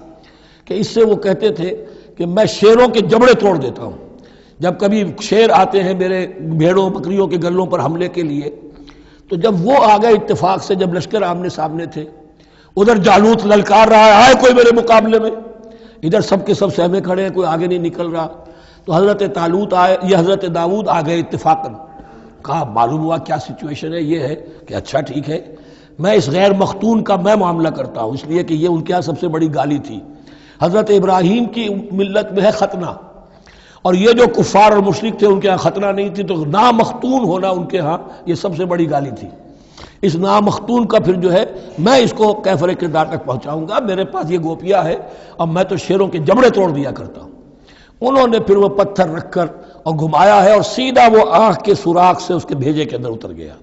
کہ اس سے وہ کہتے تھے کہ میں شیروں کے جبڑے توڑ دیتا ہوں۔ جب کبھی شیر آتے ہیں میرے بھیڑوں بکریوں کے گلوں پر حملے کے لیے، تو جب وہ آ گئے اتفاق سے، جب لشکر آمنے سامنے تھے، ادھر جالوت للکار رہا ہے آئے کوئی میرے مقابلے میں، ادھر سب کے سب سہمے کھڑے ہیں، کوئی آگے نہیں نکل رہا، تو حضرت طالوت آئے، یہ حضرت داود آ گئے اتفاقاً۔ کہا معلوم ہوا کیا سچویشن ہے، یہ ہے کہ اچھا ٹھیک ہے، میں اس غیر مختون کا میں معاملہ کرتا ہوں، اس لیے کہ یہ ان کے یہاں سب سے بڑی گالی تھی۔ حضرت ابراہیم کی ملت میں ہے ختنہ، اور یہ جو کفار اور مشرک تھے ان کے ہاں ختنہ نہیں تھی، تو نامختون ہونا ان کے ہاں یہ سب سے بڑی گالی تھی۔ اس نامختون کا پھر جو ہے میں اس کو کیفر کردار تک پہنچاؤں گا، میرے پاس یہ گوپیا ہے اور میں تو شیروں کے جبڑے توڑ دیا کرتا ہوں۔ انہوں نے پھر وہ پتھر رکھ کر اور گھمایا ہے، اور سیدھا وہ آنکھ کے سوراخ سے اس کے بھیجے کے اندر اتر گیا،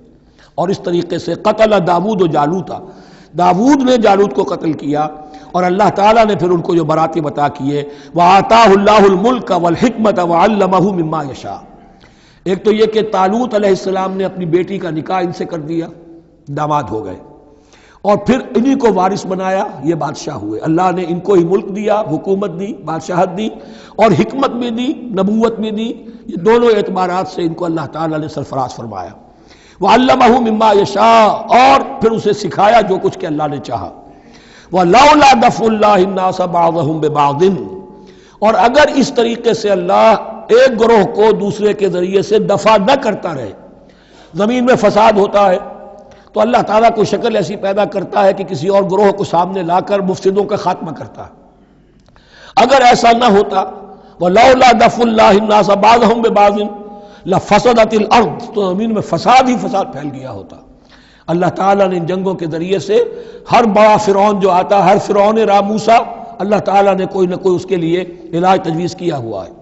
اور اس طریقے سے قتل داود و جالوتا، داود نے جالوت کو قتل کیا، اور اللہ تعالیٰ نے پھر ان کو جو براتب عطا کیے، وَآتَاهُ اللَّهُ الْمُلْكَ وَالْحِكْمَةَ وَعَلَّمَهُ مِمَّا يَشَاءُ۔ ایک تو یہ کہ طالوت علیہ السلام نے اپنی بیٹی کا نکاح ان سے کر دیا، داماد ہو گئے، اور پھر انہی کو وارث بنایا، یہ بادشاہ ہوئے۔ اللہ نے ان کو ہی ملک دیا، حکومت دی، بادشاہت دی، اور حکمت بھی دی، نبوت بھی دی، یہ دونوں اعتبارات سے ان کو اللہ تعالیٰ نے سرفراز فرمایا۔ وَعَلَّمَهُ مِمَّا يَشَاءُ، اور پھر اسے سکھایا جو کچھ کہ اللہ نے چاہا۔ وَلَوْلَا دَفْعُ اللَّهِ النَّاسَ بَعْضَهُمْ بِبَعْضٍ، اور اگر اس طریقے سے اللہ ایک گروہ کو دوسرے کے ذریعے سے دفع نہ کرتا رہے، زمین میں فساد ہوتا ہے تو اللہ تعالیٰ کوئی شکل ایسی پیدا کرتا ہے کہ کسی اور گروہ کو سامنے لا کر مفسدوں کا خاتمہ کرتا ہے۔ اگر ایسا نہ ہوتا، وَلَوْلَا دَفْعُ اللَّهِ النَّاسَ بَعْضَهُمْ بِبَعْضٍ لَفَسَدَتِ الْأَرْضُ، تو زمین میں فساد ہی فساد پھیل گیا ہوتا۔ اللہ تعالیٰ نے ان جنگوں کے ذریعے سے ہر بڑا فرعون جو آتا، ہر فرعون موسیٰ، اللہ تعالیٰ نے کوئی نہ کوئی اس کے لیے علاج تجویز کیا ہوا ہے۔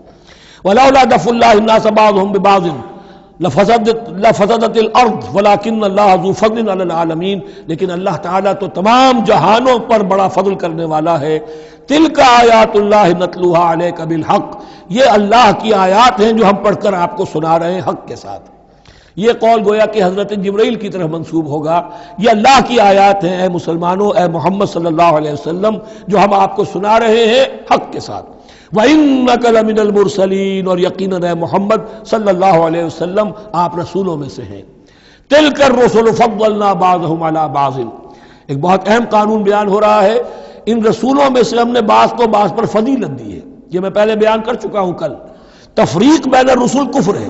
وَلَوْلَا دَفْعُ اللَّهِ النَّاسَ بَعْضَهُمْ بِبَعْضٍ لفسدت الارض ولكن اللہ ذو فضل علی العالمین، لیکن اللہ تعالیٰ تو تمام جہانوں پر بڑا فضل کرنے والا ہے۔ تلک آیات اللہ نتلوها علیک بالحق، یہ اللہ کی آیات ہیں جو ہم پڑھ کر آپ کو سنا رہے ہیں حق کے ساتھ۔ یہ قول گویا کہ حضرت جبرائیل کی طرف منسوب ہوگا، یہ اللہ کی آیات ہیں اے مسلمانوں، اے محمد صلی اللہ علیہ وسلم، جو ہم آپ کو سنا رہے ہیں حق کے ساتھ۔ وَإِنَّكَ لَمِنَ الْمُرْسَلِينَ، اور یقیناً اے محمد صلی اللہ علیہ وسلم آپ رسولوں میں سے ہیں۔ تِلْكَ الرُّسُلُ فَضَّلْنَا بَعْضَهُمْ عَلَى بَعْضٍ، ایک بہت اہم قانون بیان ہو رہا ہے، ان رسولوں میں سے ہم نے بعض کو بعض پر فضیلت دی ہے۔ یہ میں پہلے بیان کر چکا ہوں کل، تفریق بین الرسل کفر ہے،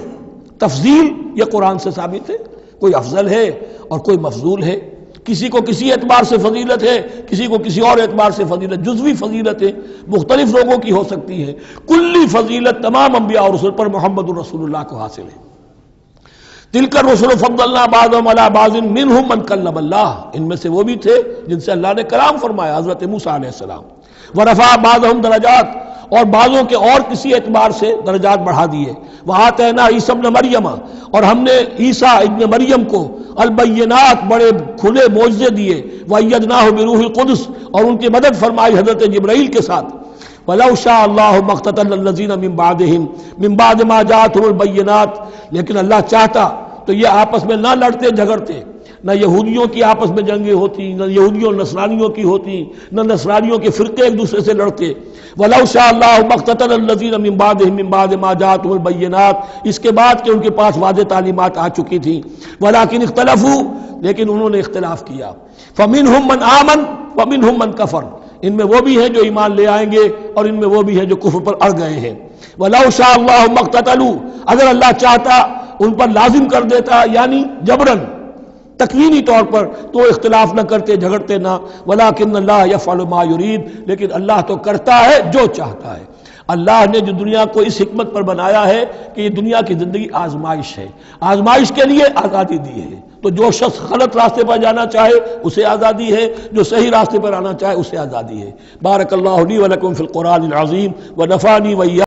تفضیل یہ قرآن سے ثابت ہے، کوئی افضل ہے اور کوئی مفضول ہے، کسی کو کسی اعتبار سے فضیلت ہے، کسی کو کسی اور اعتبار سے فضیلت، جزوی فضیلت ہے، مختلف لوگوں کی ہو سکتی ہے، کلی فضیلت تمام انبیاء اور رسول پر محمد الرسول اللہ کو حاصل ہے۔ تلک الرسل فضلنا بعضهم علی بعض منهم من کلم اللہ، ان میں سے وہ بھی تھے جن سے اللہ نے کلام فرمایا، حضرت موسیٰ علیہ السلام۔ ورفع بعضهم درجات، اور بعضوں کے اور کسی اعتبار سے درجات بڑھا دیے۔ وآتینا عیسی ابن مریم، اور ہم نے عیسیٰ ابن مریم کو البینات بڑے کھلے معجزے دیے، وَأَيَّدْنَاهُ بِرُوحِ الْقُدُسِ اور ان کی مدد فرمائی حضرت جبرائیل کے ساتھ۔ وَلَوْ شَاءَ اللَّهُ مَا اقْتَتَلَ الَّذِينَ مِن بَعْدِهِمْ مِن بَعْدِ مَا جَاءَتْهُمُ الْبَيِّنَاتُ لیکن اللہ چاہتا تو یہ آپس میں نہ لڑتے جھگڑتے، نہ یہودیوں کی آپس میں جنگیں ہوتی، نہ یہودیوں اور نصرانیوں کی ہوتی، نہ نصرانیوں کے فرقے ایک دوسرے سے لڑتے۔ وَلَوْ شَاءَ اللَّهُ مَا اقْتَتَلَ الَّذِينَ مِن بَعْدِهِمْ مِن بَعْدِ مَا جَاءَتْهُمُ الْبَيِّنَاتُ اس کے بعد کہ ان کے پاس واضح تعلیمات آ چکی تھیں۔ وَلَٰكِنِ اخْتَلَفُوا لیکن انہوں نے اختلاف کیا۔ فَمِنْهُمْ مَنْ آمَنَ وَمِنْهُمْ مَنْ كَفَرَ ان میں وہ بھی ہیں جو ایمان لے آئیں گے اور ان میں وہ بھی ہیں جو کفر پر اڑ گئے ہیں۔ وَلَوْ شَاءَ اللَّهُ مَا اقْتَتَلُوا اگر اللہ چاہتا ان پر لازم کر دیتا، یعنی جبرن تکوینی طور پر، تو اختلاف نہ کرتے جھگڑتے نہ۔ ولیکن اللہ یفعل ما یرید لیکن اللہ تو کرتا ہے جو چاہتا ہے۔ اللہ نے جو دنیا کو اس حکمت پر بنایا ہے کہ یہ دنیا کی زندگی آزمائش ہے، آزمائش کے لیے آزادی دی ہے، تو جو شخص غلط راستے پر جانا چاہے اسے آزادی ہے، جو صحیح راستے پر آنا چاہے اسے آزادی ہے۔ بارک اللہ لی ولکم فی القرآن العظیم ونفعنی وإیاکم